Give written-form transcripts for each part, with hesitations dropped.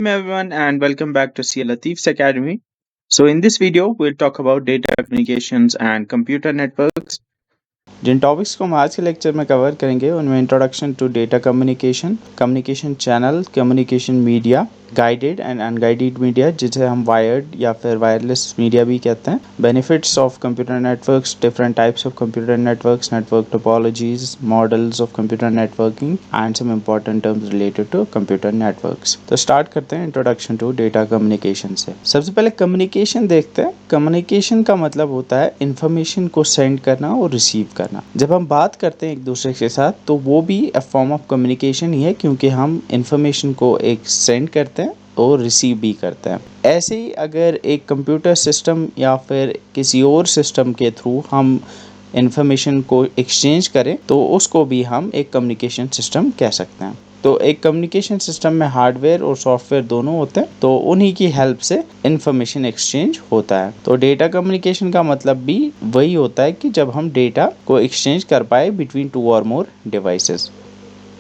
everyone and welcome back to CL Latif's Academy. So in this video, we'll talk about data communications and computer networks. जिन topics को हम आज के lecture में cover करेंगे उनमें introduction to data communication, communication channel, communication media, guided and unguided media जिसे हम वायर्ड या फिर वायरलेस मीडिया भी कहते हैं, benefits of computer networks, different types of computer networks, network topologies, models of computer networking and some important terms related to computer networks. तो start करते हैं इंट्रोडक्शन टू डेटा कम्युनिकेशन से। सबसे पहले कम्युनिकेशन देखते हैं। कम्युनिकेशन का मतलब होता है इंफॉर्मेशन को सेंड करना और रिसीव करना। जब हम बात करते हैं एक दूसरे के साथ तो वो भी अ फॉर्म ऑफ कम्युनिकेशन ही है, क्योंकि हम इंफॉर्मेशन को एक सेंड करते हैं और रिसीव भी करते हैं। ऐसे ही अगर एक कंप्यूटर सिस्टम या फिर किसी और सिस्टम के थ्रू हम इंफॉर्मेशन को एक्सचेंज करें तो उसको भी हम एक कम्युनिकेशन सिस्टम कह सकते हैं। तो एक कम्युनिकेशन सिस्टम में हार्डवेयर और सॉफ्टवेयर दोनों होते हैं, तो उन्हीं की हेल्प से इंफॉर्मेशन एक्सचेंज होता है। तो डेटा कम्युनिकेशन का मतलब भी वही होता है कि जब हम डेटा को एक्सचेंज कर पाए बिटवीन टू और मोर डिवाइसेस।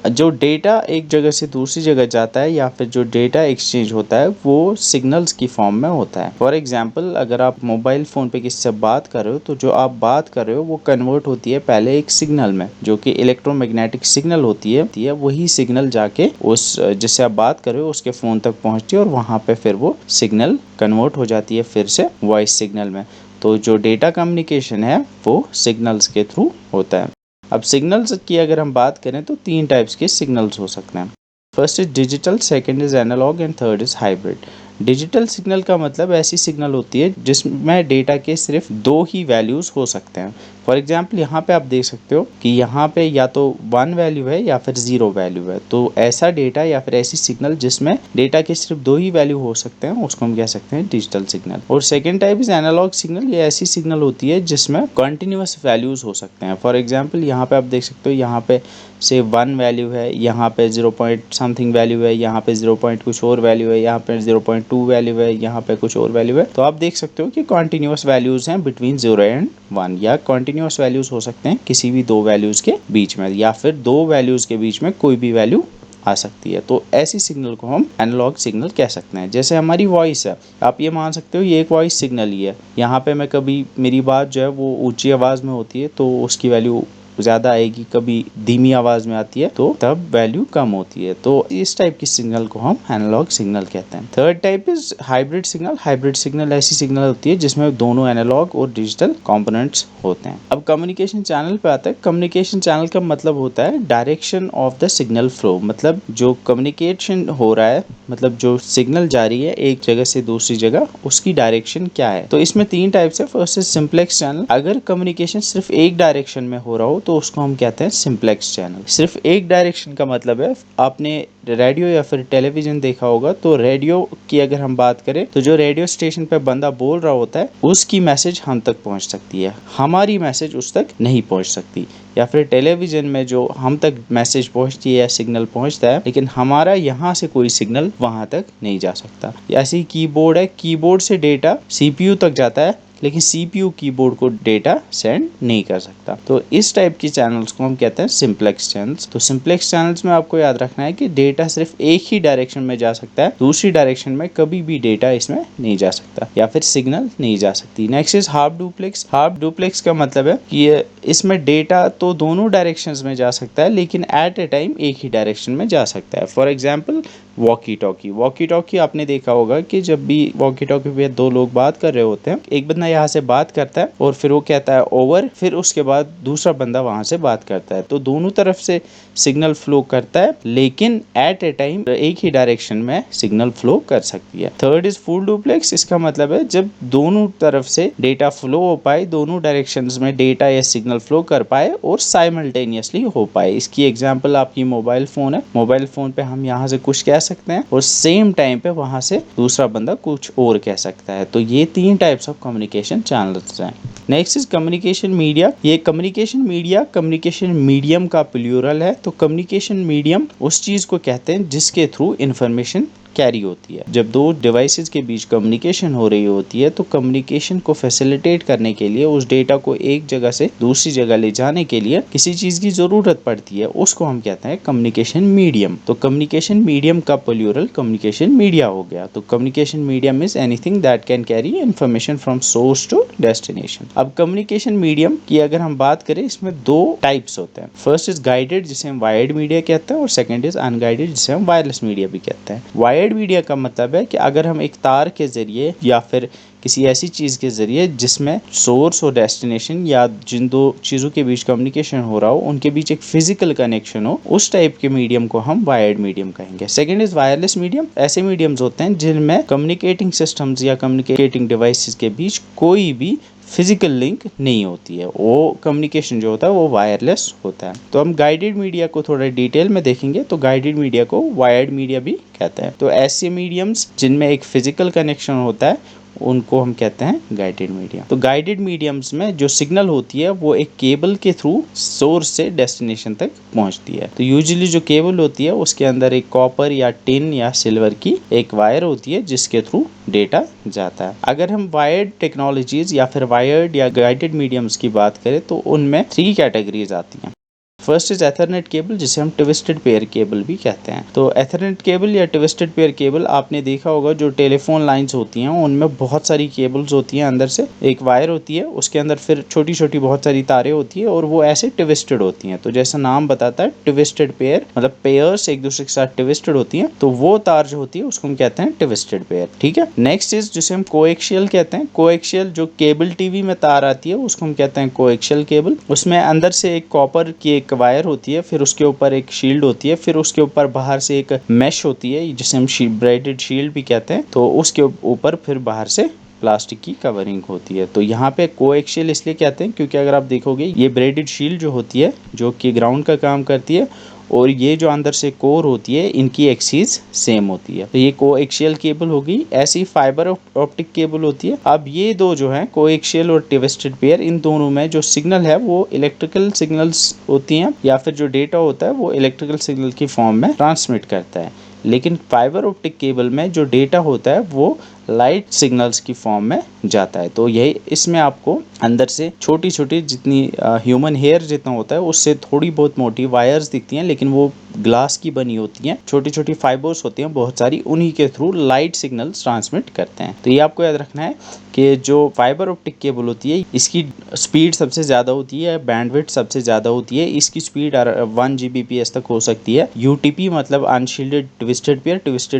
जो डेटा एक जगह से दूसरी जगह जाता है या फिर जो डेटा एक्सचेंज होता है वो सिग्नल्स की फॉर्म में होता है। फॉर एग्जांपल, अगर आप मोबाइल फ़ोन पे किसी से बात कर रहे हो तो जो आप बात कर रहे हो वो कन्वर्ट होती है पहले एक सिग्नल में, जो कि इलेक्ट्रोमैग्नेटिक सिग्नल होती है। वही सिग्नल जाके उस जिससे आप बात कर रहे हो उसके फ़ोन तक पहुँचती है और वहाँ पर फिर वो सिग्नल कन्वर्ट हो जाती है फिर से वॉइस सिग्नल में। तो जो डेटा कम्युनिकेशन है वो सिग्नल्स के थ्रू होता है। अब सिग्नल्स की अगर हम बात करें तो 3 टाइप्स के सिग्नल्स हो सकते हैं। First is digital, second is analog and third is hybrid. Digital signal का मतलब ऐसी सिग्नल होती है जिसमें डेटा के सिर्फ 2 ही वैल्यूज़ हो सकते हैं। फॉर एग्जाम्पल, यहाँ पे आप देख सकते हो कि यहाँ पे या तो 1 वैल्यू है या फिर 0 वैल्यू है। तो ऐसा डेटा या फिर ऐसी सिग्नल जिसमें डेटा के सिर्फ 2 ही वैल्यू हो सकते हैं उसको हम कह सकते हैं डिजिटल सिग्नल। और second type is analog signal. ये ऐसी सिग्नल होती है जिसमें कंटिन्यूअस वैल्यूज़ हो सकते हैं। फॉर एग्जाम्पल, यहाँ पे आप देख सकते हो, यहाँ पे से 1 वैल्यू है, यहाँ पे 0 पॉइंट समथिंग वैल्यू है, यहाँ पे 0 पॉइंट कुछ और वैल्यू है, यहाँ पे 0.2 वैल्यू है, यहाँ पे कुछ और वैल्यू है। तो आप देख सकते हो कि कॉन्टिन्यूअस वैल्यूज़ हैं बिटवीन 0 एंड 1, या कॉन्टिन्यूअस वैल्यूज़ हो सकते हैं किसी भी 2 वैल्यूज़ के बीच में, या फिर 2 वैल्यूज़ के बीच में कोई भी वैल्यू आ सकती है। तो ऐसी सिग्नल को हम एनालॉग सिग्नल कह सकते हैं। जैसे हमारी वॉइस है, आप ये मान सकते हो ये एक वॉइस सिग्नल ही है। यहाँ पे मैं कभी मेरी बात जो है वो ऊंची आवाज़ में होती है तो उसकी वैल्यू ज़्यादा आएगी, कभी धीमी आवाज़ में आती है तो तब वैल्यू कम होती है। तो इस टाइप की सिग्नल को हम एनालॉग सिग्नल कहते हैं। Third type is hybrid signal. Hybrid signal ऐसी सिग्नल होती है जिसमें दोनों एनालॉग और डिजिटल कंपोनेंट्स होते हैं। अब कम्युनिकेशन चैनल पे आता है। कम्युनिकेशन चैनल का मतलब होता है direction of the signal flow. मतलब जो कम्युनिकेशन हो रहा है, मतलब जो सिग्नल जारी है एक जगह से दूसरी जगह, उसकी डायरेक्शन क्या है। तो इसमें 3 टाइप्स है। First is simplex channel. अगर कम्युनिकेशन सिर्फ एक डायरेक्शन में हो रहा हो तो उसको हम कहते हैं सिंप्लेक्स चैनल। सिर्फ एक डायरेक्शन का मतलब है, आपने रेडियो या फिर टेलीविजन देखा होगा तो रेडियो की अगर हम बात करें तो जो रेडियो स्टेशन पे बंदा बोल रहा होता है उसकी मैसेज हम तक पहुंच सकती है, हमारी मैसेज उस तक नहीं पहुंच सकती। या फिर टेलीविजन में जो हम तक मैसेज पहुंचती है या सिग्नल पहुंचता है, लेकिन हमारा यहाँ से कोई सिग्नल वहां तक नहीं जा सकता। ऐसे ही कीबोर्ड है, कीबोर्ड से डेटा सीपीयू तक जाता है लेकिन सीपीयू कीबोर्ड को डेटा सेंड नहीं कर सकता। तो इस टाइप की चैनल्स को हम कहते हैं सिंप्लेक्स चैनल्स। तो सिंप्लेक्स चैनल्स में आपको याद रखना है कि डेटा सिर्फ एक ही डायरेक्शन में जा सकता है, दूसरी डायरेक्शन में कभी भी डेटा इसमें नहीं जा सकता या फिर सिग्नल नहीं जा सकती। Next is half duplex. Half duplex का मतलब है कि इसमें डेटा तो दोनों डायरेक्शंस में जा सकता है लेकिन एट ए टाइम एक ही डायरेक्शन में जा सकता है। For example, walkie talkie. Walkie talkie आपने देखा होगा कि जब भी वॉकी टॉकी पे 2 लोग बात कर रहे होते हैं, एक बंदा यहाँ से बात करता है और फिर वो कहता है ओवर, फिर उसके बाद दूसरा बंदा वहां से बात करता है। तो दोनों तरफ से सिग्नल फ्लो करता है लेकिन एट ए टाइम एक ही डायरेक्शन में सिग्नल फ्लो कर सकती है। Third is full duplex. इसका मतलब है जब दोनों तरफ से डेटा फ्लो हो पाए, दोनों डायरेक्शंस में डेटा या सिग्नल फ्लो कर पाए और साइमल्टेनियसली हो पाए। इसकी एग्जांपल आपकी मोबाइल फोन है। मोबाइल फोन पे हम यहाँ से कुछ कह सकते हैं और सेम टाइम पे वहां से दूसरा बंदा कुछ और कह सकता है। तो ये 3 टाइप्स ऑफ कम्युनिकेशन चैनल्स हैं। Next is communication media. ये कम्युनिकेशन मीडिया कम्युनिकेशन मीडियम का प्लूरल है। तो कम्युनिकेशन मीडियम उस चीज को कहते हैं जिसके थ्रू इंफॉर्मेशन कैरी होती है। जब दो डिवाइसेस के बीच कम्युनिकेशन हो रही होती है तो कम्युनिकेशन को फैसिलिटेट करने के लिए, उस डेटा को एक जगह से दूसरी जगह ले जाने के लिए किसी चीज की जरूरत पड़ती है, उसको हम कहते हैं कम्युनिकेशन मीडियम। तो कम्युनिकेशन मीडियम का प्लूरल कम्युनिकेशन मीडिया हो गया। तो communication medium is anything that can carry information from source to destination. अब कम्युनिकेशन मीडियम की अगर हम बात करें, इसमें दो टाइप्स होते हैं। फर्स्ट इज गाइडेड, जिसे हम वायर्ड मीडिया कहते हैं, और सेकंड इज अनगाइडेड, जिसे हम वायरलेस मीडिया भी कहते हैं। वायर्ड मीडिया का मतलब है कि अगर हम एक तार के जरिए या फिर किसी ऐसी चीज़ के ज़रिए जिसमें सोर्स और डेस्टिनेशन या जिन दो चीज़ों के बीच कम्युनिकेशन हो रहा हो उनके बीच एक फिजिकल कनेक्शन हो, उस टाइप के मीडियम को हम वायर्ड मीडियम कहेंगे। Second is wireless medium. ऐसे मीडियम्स होते हैं जिनमें कम्युनिकेटिंग सिस्टम्स या कम्युनिकेटिंग डिवाइसेस के बीच कोई भी फिजिकल लिंक नहीं होती है, वो कम्युनिकेशन जो होता है वो वायरलेस होता है। तो हम गाइडेड मीडिया को थोड़ा डिटेल में देखेंगे तो गाइडेड मीडिया को वायर्ड मीडिया भी कहते हैं। तो ऐसे मीडियम्स जिनमें एक फिजिकल कनेक्शन होता है उनको हम कहते हैं गाइडेड मीडिया। तो गाइडेड मीडियम्स में जो सिग्नल होती है वो एक केबल के थ्रू सोर्स से डेस्टिनेशन तक पहुंचती है। तो यूजुअली जो केबल होती है उसके अंदर एक कॉपर या टिन या सिल्वर की एक वायर होती है जिसके थ्रू डेटा जाता है। अगर हम वायर्ड टेक्नोलॉजीज या फिर वायर्ड या गाइडेड मीडियम्स की बात करें तो उनमें 3 कैटेगरीज आती हैं। फर्स्ट इज एथरनेट केबल, जिसे हम ट्विस्टेड पेयर केबल भी कहते हैं। तो एथरनेट केबल या ट्विस्टेड पेयर केबल आपने देखा होगा, जो टेलीफोन लाइंस होती हैं उनमें बहुत सारी केबल्स होती हैं, अंदर से एक वायर होती है, उसके अंदर फिर छोटी छोटी बहुत सारी तारें होती है और वो ऐसे ट्विस्टेड होती हैं। तो जैसा नाम बताता है ट्विस्टेड पेयर, मतलब पेयर्स एक दूसरे के साथ ट्विस्टेड होती हैं, तो वो तार जो होती है उसको हम कहते हैं ट्विस्टेड पेयर। ठीक है। नेक्स्ट इज जिसे हम कोएक्सियल कहते हैं। कोएक्सियल जो केबल टीवी में तार आती है उसको हम कहते हैं कोएक्सियल केबल। उसमें अंदर से एक कॉपर की एक वायर होती है, फिर उसके ऊपर एक शील्ड होती है, फिर उसके ऊपर बाहर से एक मैश होती है जिसे हम ब्राइडेड शील्ड भी कहते हैं। तो उसके ऊपर फिर बाहर से प्लास्टिक की कवरिंग होती है। तो यहाँ पे कोएक्सियल इसलिए कहते हैं क्योंकि अगर आप देखोगे ये ब्राइडेड शील्ड जो होती है जो कि ग्राउंड का काम करती है और ये जो अंदर से कोर होती है इनकी एक्सिस सेम होती है। तो ये कोएक्सियल केबल होगी। ऐसी फाइबर ऑप्टिक केबल होती है। अब ये दो जो है कोएक्सियल और ट्विस्टेड पेयर, इन दोनों में जो सिग्नल है वो इलेक्ट्रिकल सिग्नल्स होती हैं या फिर जो डेटा होता है वो इलेक्ट्रिकल सिग्नल की फॉर्म में ट्रांसमिट करता है। लेकिन फाइबर ऑप्टिक केबल में जो डेटा होता है वो लाइट सिग्नल्स की फॉर्म में जाता है। तो यही इसमें आपको अंदर से छोटी छोटी जितनी ह्यूमन हेयर जितना होता है उससे थोड़ी बहुत मोटी वायर्स दिखती हैं, लेकिन वो ग्लास की बनी होती हैं, छोटी छोटी फाइबर्स होती हैं बहुत सारी, उन्हीं के थ्रू लाइट सिग्नल्स ट्रांसमिट करते हैं। तो ये आपको याद रखना है कि जो फाइबर ऑप्टिक केबल होती है इसकी स्पीड सबसे ज़्यादा होती है, बैंडविड्थ सबसे ज़्यादा होती है, इसकी स्पीड 1 Gbps तक हो सकती है। UTP मतलब अनशील्डेड ट्विस्टेड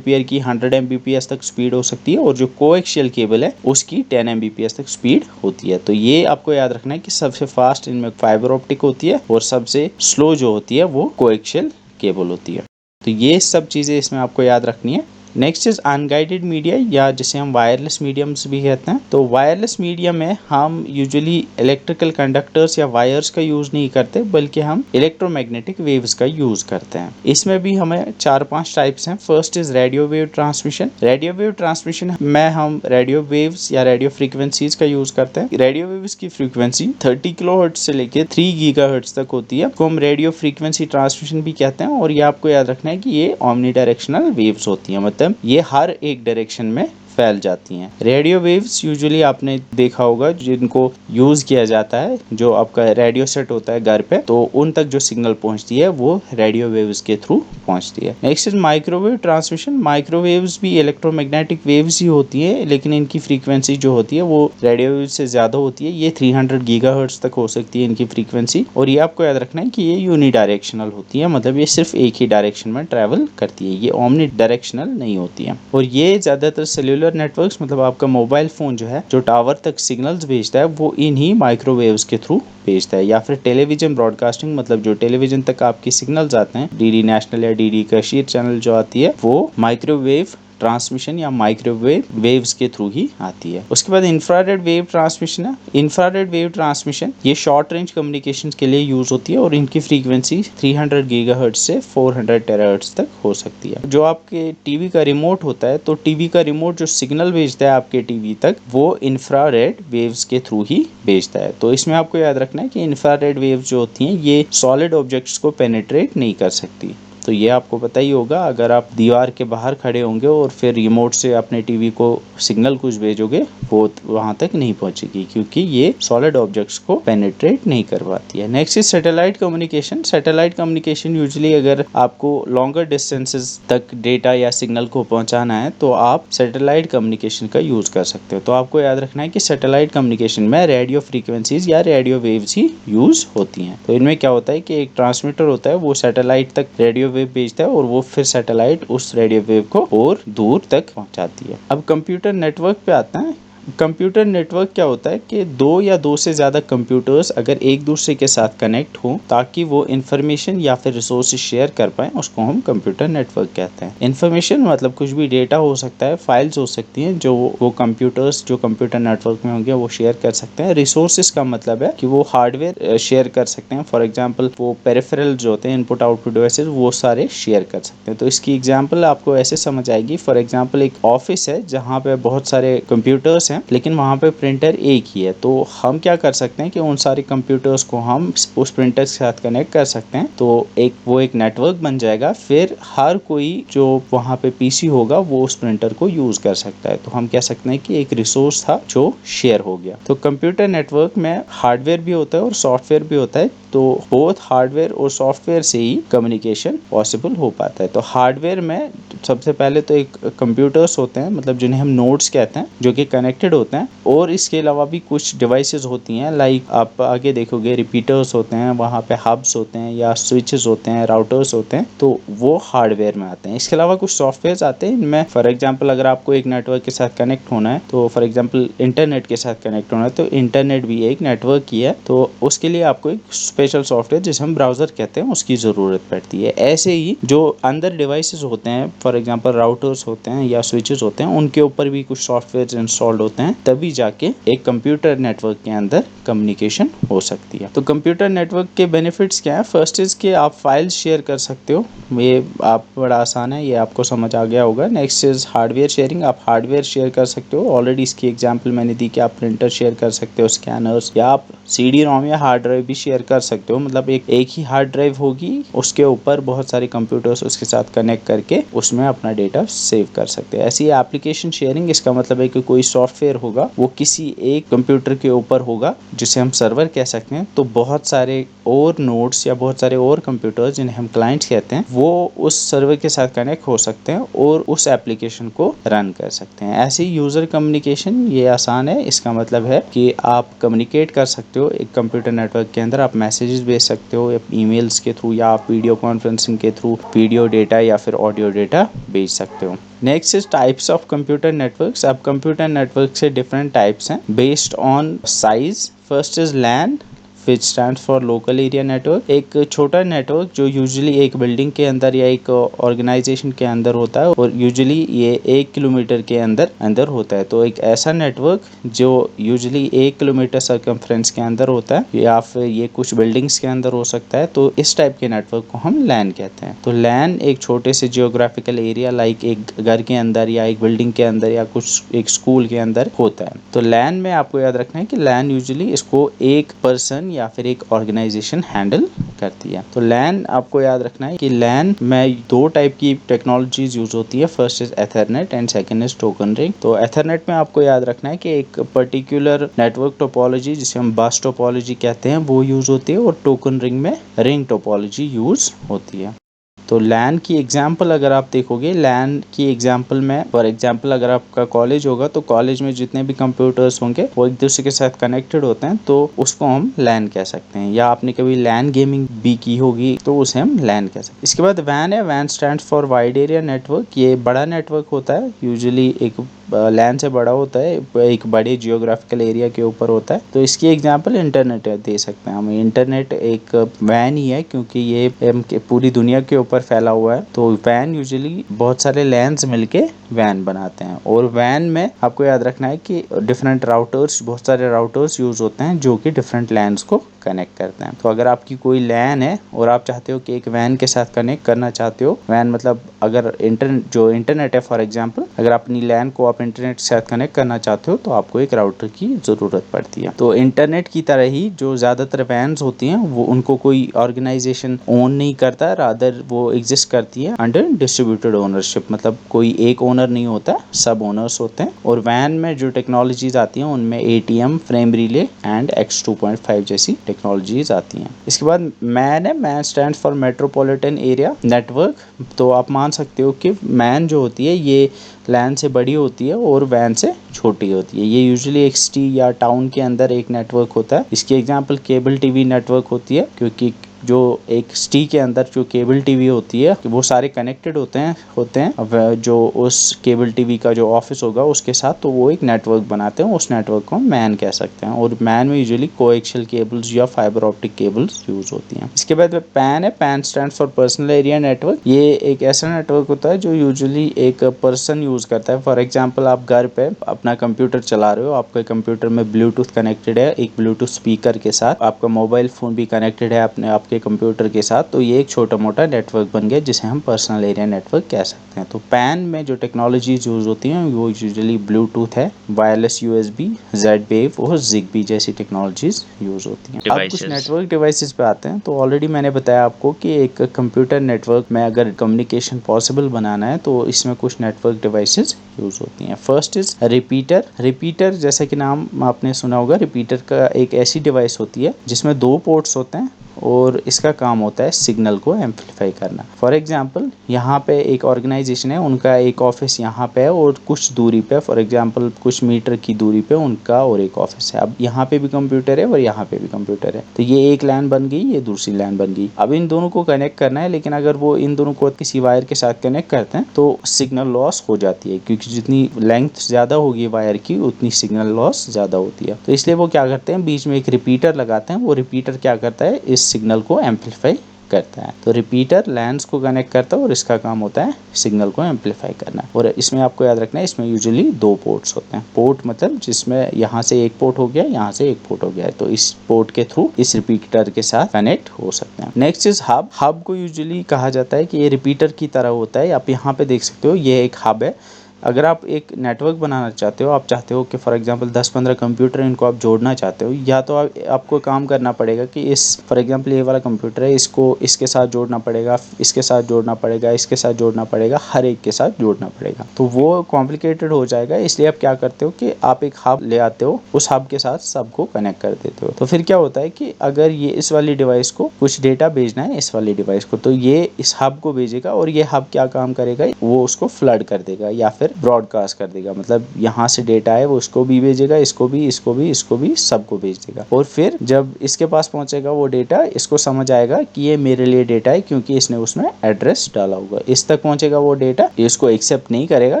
पेयर की 100 Mbps तक स्पीड हो सकती है और जो कोएक्सियल केबल है उसकी 10 Mbps तक स्पीड होती है। तो ये आपको याद रखना है कि सबसे फास्ट इनमें फाइबर ऑप्टिक होती है और सबसे स्लो जो होती है वो कोएक्सियल केबल होती है। तो ये सब चीज़ें इसमें आपको याद रखनी है। नेक्स्ट इज अनगाइडेड मीडिया या जिसे हम वायरलेस मीडियम्स भी कहते हैं। तो वायरलेस मीडिया में हम यूजुअली इलेक्ट्रिकल कंडक्टर्स या वायर्स का यूज़ नहीं करते बल्कि हम इलेक्ट्रोमैग्नेटिक वेव्स का यूज़ करते हैं। इसमें भी हमें 4-5 टाइप्स हैं। First is radio wave transmission. Radio wave transmission में हम रेडियो वेव्स या रेडियो फ्रीक्वेंसीज का यूज़ करते हैं। रेडियो वेव्स की फ्रीक्वेंसी 30 किलोहर्ट्ज से लेके 3 गीगाहर्ट्ज तक होती है, को हम रेडियो फ्रीक्वेंसी ट्रांसमिशन भी कहते हैं। और ये आपको याद रखना है कि ये ओमनी डायरेक्शनल वेव्स होती हैं, ये हर एक डायरेक्शन में फैल जाती हैं। रेडियो वेव्स यूजुअली आपने देखा होगा जिनको यूज किया जाता है, जो आपका रेडियो सेट होता है घर पे, तो उन तक जो सिग्नल पहुंचती है वो रेडियो वेव्स के थ्रू पहुंचती है। Next is microwave transmission. Microwaves भी इलेक्ट्रोमैग्नेटिक वेव्स ही होती है, लेकिन इनकी फ्रीक्वेंसी जो होती है वो रेडियो वेव से ज्यादा होती है। ये 300 गीगाहर्ट्ज तक हो सकती है इनकी फ्रीक्वेंसी। और ये आपको याद रखना है कि ये यूनि डायरेक्शनल होती है, मतलब ये सिर्फ एक ही डायरेक्शन में ट्रेवल करती है, ये ओमनी डायरेक्शनल नहीं होती है। और ये ज्यादातर सेल्यूलर नेटवर्क्स, मतलब आपका मोबाइल फोन जो है जो टावर तक सिग्नल्स भेजता है वो इन्हीं माइक्रोवेव्स के थ्रू भेजता है। या फिर टेलीविजन ब्रॉडकास्टिंग, मतलब जो टेलीविजन तक आपके सिग्नल्स आते हैं, डीडी नेशनल या डीडी कशीर चैनल जो आती है वो माइक्रोवेव ट्रांसमिशन या माइक्रोवेव वेव्स के थ्रू ही आती है। उसके बाद इंफ्रारेड वेव ट्रांसमिशन है। इंफ्रारेड वेव ट्रांसमिशन ये शॉर्ट रेंज कम्युनिकेशंस के लिए यूज होती है और इनकी फ्रीक्वेंसी 300 गीगाहर्ट्ज से 400 टेराहर्ट्ज तक हो सकती है। जो आपके टीवी का रिमोट होता है, तो टीवी का रिमोट जो सिग्नल भेजता है आपके टीवी तक वो इंफ्रारेड वेव्स के थ्रू ही भेजता है। तो इसमें आपको याद रखना है कि इंफ्रारेड वेव्स जो होती हैं ये सॉलिड ऑब्जेक्ट्स को पेनिट्रेट नहीं कर सकती। तो ये आपको पता ही होगा, अगर आप दीवार के बाहर खड़े होंगे और फिर रिमोट से अपने टीवी को सिग्नल कुछ भेजोगे, वो वहां तक नहीं पहुंचेगी क्योंकि ये सॉलिड ऑब्जेक्ट्स को पेनिट्रेट नहीं कर पाती है। Next is satellite communication. Satellite communication usually अगर आपको लॉन्गर डिस्टेंसेस तक डेटा या सिग्नल को पहुंचाना है तो आप सैटेलाइट कम्युनिकेशन का यूज कर सकते हो। तो आपको याद रखना है कि सैटेलाइट कम्युनिकेशन में रेडियो फ्रीक्वेंसीज या रेडियो वेव्स ही यूज होती हैं। तो इनमें क्या होता है कि एक ट्रांसमीटर होता है, वो सैटेलाइट तक रेडियो वेव भेजता है और वो फिर सैटेलाइट उस रेडियो वेव को और दूर तक पहुंचाती है। अब कंप्यूटर नेटवर्क पे आता है। कंप्यूटर नेटवर्क क्या होता है कि दो या दो से ज़्यादा कंप्यूटर्स अगर एक दूसरे के साथ कनेक्ट हो ताकि वो इन्फॉर्मेशन या फिर रिसोर्सेज शेयर कर पाएं, उसको हम कंप्यूटर नेटवर्क कहते हैं। इन्फॉर्मेशन मतलब कुछ भी डेटा हो सकता है, फाइल्स हो सकती हैं जो वो कंप्यूटर्स जो कंप्यूटर नेटवर्क में होंगे वो शेयर कर सकते हैं। रिसोर्सेज का मतलब है कि वो हार्डवेयर शेयर कर सकते हैं। फॉर एग्जाम्पल वो पेरिफेरल जो होते हैं, इनपुट आउटपुट डिवाइसेज, वो सारे शेयर कर सकते हैं। तो इसकी एग्जाम्पल आपको ऐसे समझ आएगी। फॉर एग्जाम्पल एक ऑफिस है जहाँ पे बहुत सारे कंप्यूटर्स हैं लेकिन वहाँ पे प्रिंटर एक ही है, तो हम क्या कर सकते हैं कि उन सारे कंप्यूटर्स को हम उस प्रिंटर के साथ कनेक्ट कर सकते हैं। तो एक नेटवर्क बन जाएगा, फिर हर कोई जो वहाँ पे पीसी होगा वो उस प्रिंटर को यूज कर सकता है। तो हम कह सकते हैं कि एक रिसोर्स था जो शेयर हो गया। तो कंप्यूटर नेटवर्क में हार्डवेयर भी होता है और सॉफ्टवेयर भी होता है, तो बोथ हार्डवेयर और सॉफ्टवेयर से ही कम्युनिकेशन पॉसिबल हो पाता है। तो हार्डवेयर में सबसे पहले तो एक कंप्यूटर्स होते हैं, मतलब जिन्हें हम नोड्स कहते हैं, जो कि कनेक्टेड होते हैं, और इसके अलावा भी कुछ डिवाइसेस होती हैं, लाइक आप आगे देखोगे रिपीटर्स होते हैं, वहाँ पे हब्स होते हैं या स्विचेस होते हैं, राउटर्स होते हैं, तो वो हार्डवेयर में आते हैं। इसके अलावा कुछ सॉफ्टवेयर आते हैं, इनमें फॉर एग्जाम्पल अगर आपको एक नेटवर्क के साथ कनेक्ट होना है, तो फॉर एग्जाम्पल इंटरनेट के साथ कनेक्ट होना है, तो इंटरनेट भी एक नेटवर्क ही है, तो उसके लिए आपको एक स्पेशल सॉफ्टवेयर जिसे हम ब्राउजर कहते हैं उसकी ज़रूरत पड़ती है। ऐसे ही जो अंदर डिवाइसेस होते हैं, फॉर एग्जांपल राउटर्स होते हैं या स्विचेस होते हैं, उनके ऊपर भी कुछ सॉफ्टवेयर इंस्टॉल्ड होते हैं, तभी जाके एक कंप्यूटर नेटवर्क के अंदर कम्युनिकेशन हो सकती है। तो कंप्यूटर नेटवर्क के बेनिफिट्स क्या है? फर्स्ट इज कि आप फाइल्स शेयर कर सकते हो, ये आप बड़ा आसान है, ये आपको समझ आ गया होगा। नेक्स्ट इज हार्डवेयर शेयरिंग, आप हार्डवेयर शेयर कर सकते हो। ऑलरेडी इसकी एग्जांपल मैंने दी कि आप प्रिंटर शेयर कर सकते हो, स्कैनर्स, या आप CD रोम या हार्ड ड्राइव भी शेयर कर सकते हो। मतलब एक ही हार्ड ड्राइव होगी, उसके ऊपर बहुत सारे कंप्यूटर्स उसके साथ कनेक्ट करके उसमें अपना डेटा सेव कर सकते हैं। ऐसी एप्लीकेशन शेयरिंग, इसका मतलब है कि कोई सॉफ्टवेयर होगा वो किसी एक कंप्यूटर के ऊपर होगा जिसे हम सर्वर कह सकते हैं, तो बहुत सारे और नोड्स या बहुत सारे और कंप्यूटर्स जिन्हें हम क्लाइंट्स कहते हैं, वो उस सर्वर के साथ कनेक्ट हो सकते हैं और उस एप्लीकेशन को रन कर सकते हैं। ऐसे यूजर कम्युनिकेशन ये आसान है। इसका मतलब है कि आप कम्युनिकेट कर सकते हो एक कंप्यूटर नेटवर्क के अंदर, आप मैसेजेस भेज सकते हो ईमेल्स के थ्रू, या आप वीडियो कॉन्फ्रेंसिंग के थ्रू वीडियो डेटा या फिर ऑडियो डेटा भेज सकते हो। Next is types of computer networks. अब कंप्यूटर नेटवर्क से डिफरेंट टाइप्स हैं based on size. First is LAN which stand for local area network. एक छोटा नेटवर्क जो यूजुअली एक बिल्डिंग के अंदर या एक ऑर्गेनाइजेशन के अंदर होता है, और यूजुअली ये 1 किलोमीटर के अंदर होता है। तो एक ऐसा नेटवर्क जो यूजुअली 1 किलोमीटर सर्कमफ्रेंस के अंदर होता है, या फिर ये कुछ बिल्डिंग्स के अंदर हो सकता है, तो इस टाइप के नेटवर्क को हम लैन कहते हैं। तो लैन एक छोटे से जियोग्राफिकल एरिया, लाइक एक घर के अंदर या एक बिल्डिंग के अंदर या कुछ एक स्कूल के अंदर होता है। तो लैन में आपको याद रखना है कि लैन यूजुअली इसको एक पर्सन या फिर एक ऑर्गेनाइजेशन हैंडल करती है। तो लैन आपको याद रखना है कि लैन में 2 टाइप की टेक्नोलॉजीज यूज होती है। First is Ethernet and second is token ring. तो एथरनेट में आपको याद रखना है कि एक पर्टिकुलर नेटवर्क टोपोलॉजी जिसे हम बस टोपोलॉजी कहते हैं वो यूज होती है, और टोकन रिंग में रिंग टोपोलॉजी यूज होती है। तो लैन की एग्जाम्पल अगर आप देखोगे, लैन की एग्जाम्पल में फॉर एग्जाम्पल अगर आपका कॉलेज होगा तो कॉलेज में जितने भी कंप्यूटर्स होंगे वो एक दूसरे के साथ कनेक्टेड होते हैं, तो उसको हम लैन कह सकते हैं। या आपने कभी लैन गेमिंग भी की होगी तो उसे हम लैन कह सकते हैं। इसके बाद वैन है। वैन stand for wide area network. ये बड़ा नेटवर्क होता है, यूजुअली एक लैन से बड़ा होता है, एक बड़े जियोग्राफिकल एरिया के ऊपर होता है। तो इसकी एग्जांपल इंटरनेट दे सकते हैं हम। इंटरनेट एक वैन ही है क्योंकि ये पूरी दुनिया के ऊपर फैला हुआ है। तो वैन यूजुअली बहुत सारे लैन्स मिलके वैन बनाते हैं, और वैन में आपको याद रखना है कि डिफरेंट राउटर्स, बहुत सारे राउटर्स यूज होते हैं जो कि डिफरेंट लैन्स को कनेक्ट करते हैं। तो अगर आपकी कोई लैन है और आप चाहते हो कि एक वैन के साथ कनेक्ट करना चाहते हो, वैन मतलब अगर इंटरनेट है फॉर एग्जांपल, अगर अपनी लैन को आप इंटरनेट के साथ कनेक्ट करना चाहते हो तो आपको एक राउटर की ज़रूरत पड़ती है। तो इंटरनेट की तरह ही जो ज़्यादातर वैन्स होती हैं वो उनको कोई ऑर्गेनाइजेशन ओन नहीं करता, रादर वो एग्जिस्ट करती है अंडर डिस्ट्रीब्यूटेड ओनरशिप, मतलब कोई एक ओनर नहीं होता, सब ओनर्स होते हैं। और वैन में जो टेक्नोलॉजीज आती हैं उनमें ATM, frame relay and X2.5 जैसी टेक्नोलॉजीज आती हैं। इसके बाद मैन है, man stand for metropolitan area network. तो आप मान सकते हो कि मैन जो होती है ये लैन से बड़ी होती है और वैन से छोटी होती है। ये यूजुअली एक सिटी या टाउन के अंदर एक नेटवर्क होता है। इसकी एग्जांपल केबल टीवी नेटवर्क होती है, क्योंकि जो एक सिटी के अंदर जो केबल टीवी होती है वो सारे कनेक्टेड होते हैं अब जो उस केबल टीवी का जो ऑफिस होगा उसके साथ, तो वो एक नेटवर्क बनाते हैं। उस नेटवर्क को मैन कह सकते हैं। और मैन में यूजुअली कोएक्सियल केबल्स या फाइबर ऑप्टिक केबल्स यूज होती हैं। इसके बाद पैन है, pen stand for personal area network. ये एक ऐसा नेटवर्क होता है जो यूजुअली एक पर्सन यूज करता है। फॉर एग्जाम्पल आप घर पे अपना कंप्यूटर चला रहे हो, आपके कंप्यूटर में ब्लूटूथ कनेक्टेड है एक ब्लूटूथ स्पीकर के साथ, आपका मोबाइल फोन भी कनेक्टेड है अपने आपके कंप्यूटर के साथ, तो ये एक छोटा मोटा नेटवर्क बन गया जिसे हम पर्सनल एरिया नेटवर्क कह सकते हैं। तो पैन में जो टेक्नोलॉजीज यूज होती हैं वो यूजुअली ब्लूटूथ है, वायरलेस USB, Z-Wave और ZigBee जैसी टेक्नोलॉजीज यूज होती हैं। अब कुछ नेटवर्क डिवाइसेस पे आते हैं। तो ऑलरेडी मैंने बताया आपको कि एक कंप्यूटर नेटवर्क में अगर कम्युनिकेशन पॉसिबल बनाना है तो इसमें कुछ नेटवर्क डिवाइसेस यूज होती हैं। First is repeater. रिपीटर जैसे कि नाम आपने सुना होगा, रिपीटर का एक ऐसी डिवाइस होती है जिसमें 2 पोर्ट्स होते हैं और इसका काम होता है सिग्नल को एम्पलीफाई करना। फॉर एग्जांपल यहाँ पे एक ऑर्गेनाइजेशन है, उनका एक ऑफिस यहाँ पे है और कुछ दूरी पे, फॉर एग्जांपल कुछ मीटर की दूरी पे उनका और एक ऑफिस है। अब यहाँ पे भी कंप्यूटर है और यहाँ पे भी कंप्यूटर है, तो ये एक लैन बन गई, ये दूसरी लैन बन गई। अब इन दोनों को कनेक्ट करना है, लेकिन अगर वो इन दोनों को किसी वायर के साथ कनेक्ट करते हैं तो सिग्नल लॉस हो जाती है, क्योंकि जितनी लेंथ ज्यादा होगी वायर की उतनी सिग्नल लॉस ज्यादा होती है। तो इसलिए वो क्या करते हैं, बीच में एक रिपीटर लगाते हैं। वो रिपीटर क्या करता है, इस सिग्नल को एम्पलीफाई करता है। तो रिपीटर लैंस को कनेक्ट करता है और इसका काम होता है सिग्नल को एम्पलीफाई करना। और इसमें आपको याद रखना है, इसमें यूजुअली 2 पोर्ट्स होते हैं। पोर्ट मतलब जिसमें यहाँ से एक पोर्ट हो गया, यहाँ से एक पोर्ट हो गया, तो इस पोर्ट के थ्रू इस रिपीटर के साथ कनेक्ट हो सकते हैं। Next is hub. हब को यूजुअली कहा जाता है कि ये रिपीटर की तरह होता है। आप यहाँ पे देख सकते हो, ये एक हब है। अगर आप एक नेटवर्क बनाना चाहते हो, आप चाहते हो कि फॉर एग्जांपल 10-15 कंप्यूटर इनको आप जोड़ना चाहते हो, या तो आपको काम करना पड़ेगा कि इस फॉर एग्जांपल ये वाला कंप्यूटर है, इसको इसके साथ जोड़ना पड़ेगा, इसके साथ जोड़ना पड़ेगा, इसके साथ जोड़ना पड़ेगा, हर एक के साथ जोड़ना पड़ेगा, तो वो कॉम्प्लिकेटेड हो जाएगा। इसलिए आप क्या करते हो कि आप एक हब ले आते हो, उस हब के साथ सबको कनेक्ट कर देते हो। तो फिर क्या होता है कि अगर ये इस वाली डिवाइस को कुछ डेटा भेजना है इस वाली डिवाइस को, तो ये इस हब को भेजेगा और ये हब क्या काम करेगा, वो उसको फ्लड कर देगा या फिर ब्रॉडकास्ट कर देगा। मतलब यहाँ से डेटा है वो उसको भी भेजेगा, इसको भी, इसको भी, इसको भी, सबको भेज देगा। और फिर जब इसके पास पहुंचेगा वो डेटा, इसको समझ आएगा कि ये मेरे लिए डेटा है क्योंकि इसने उसमें एड्रेस डाला होगा। इस तक पहुंचेगा वो डेटा, इसको एक्सेप्ट नहीं करेगा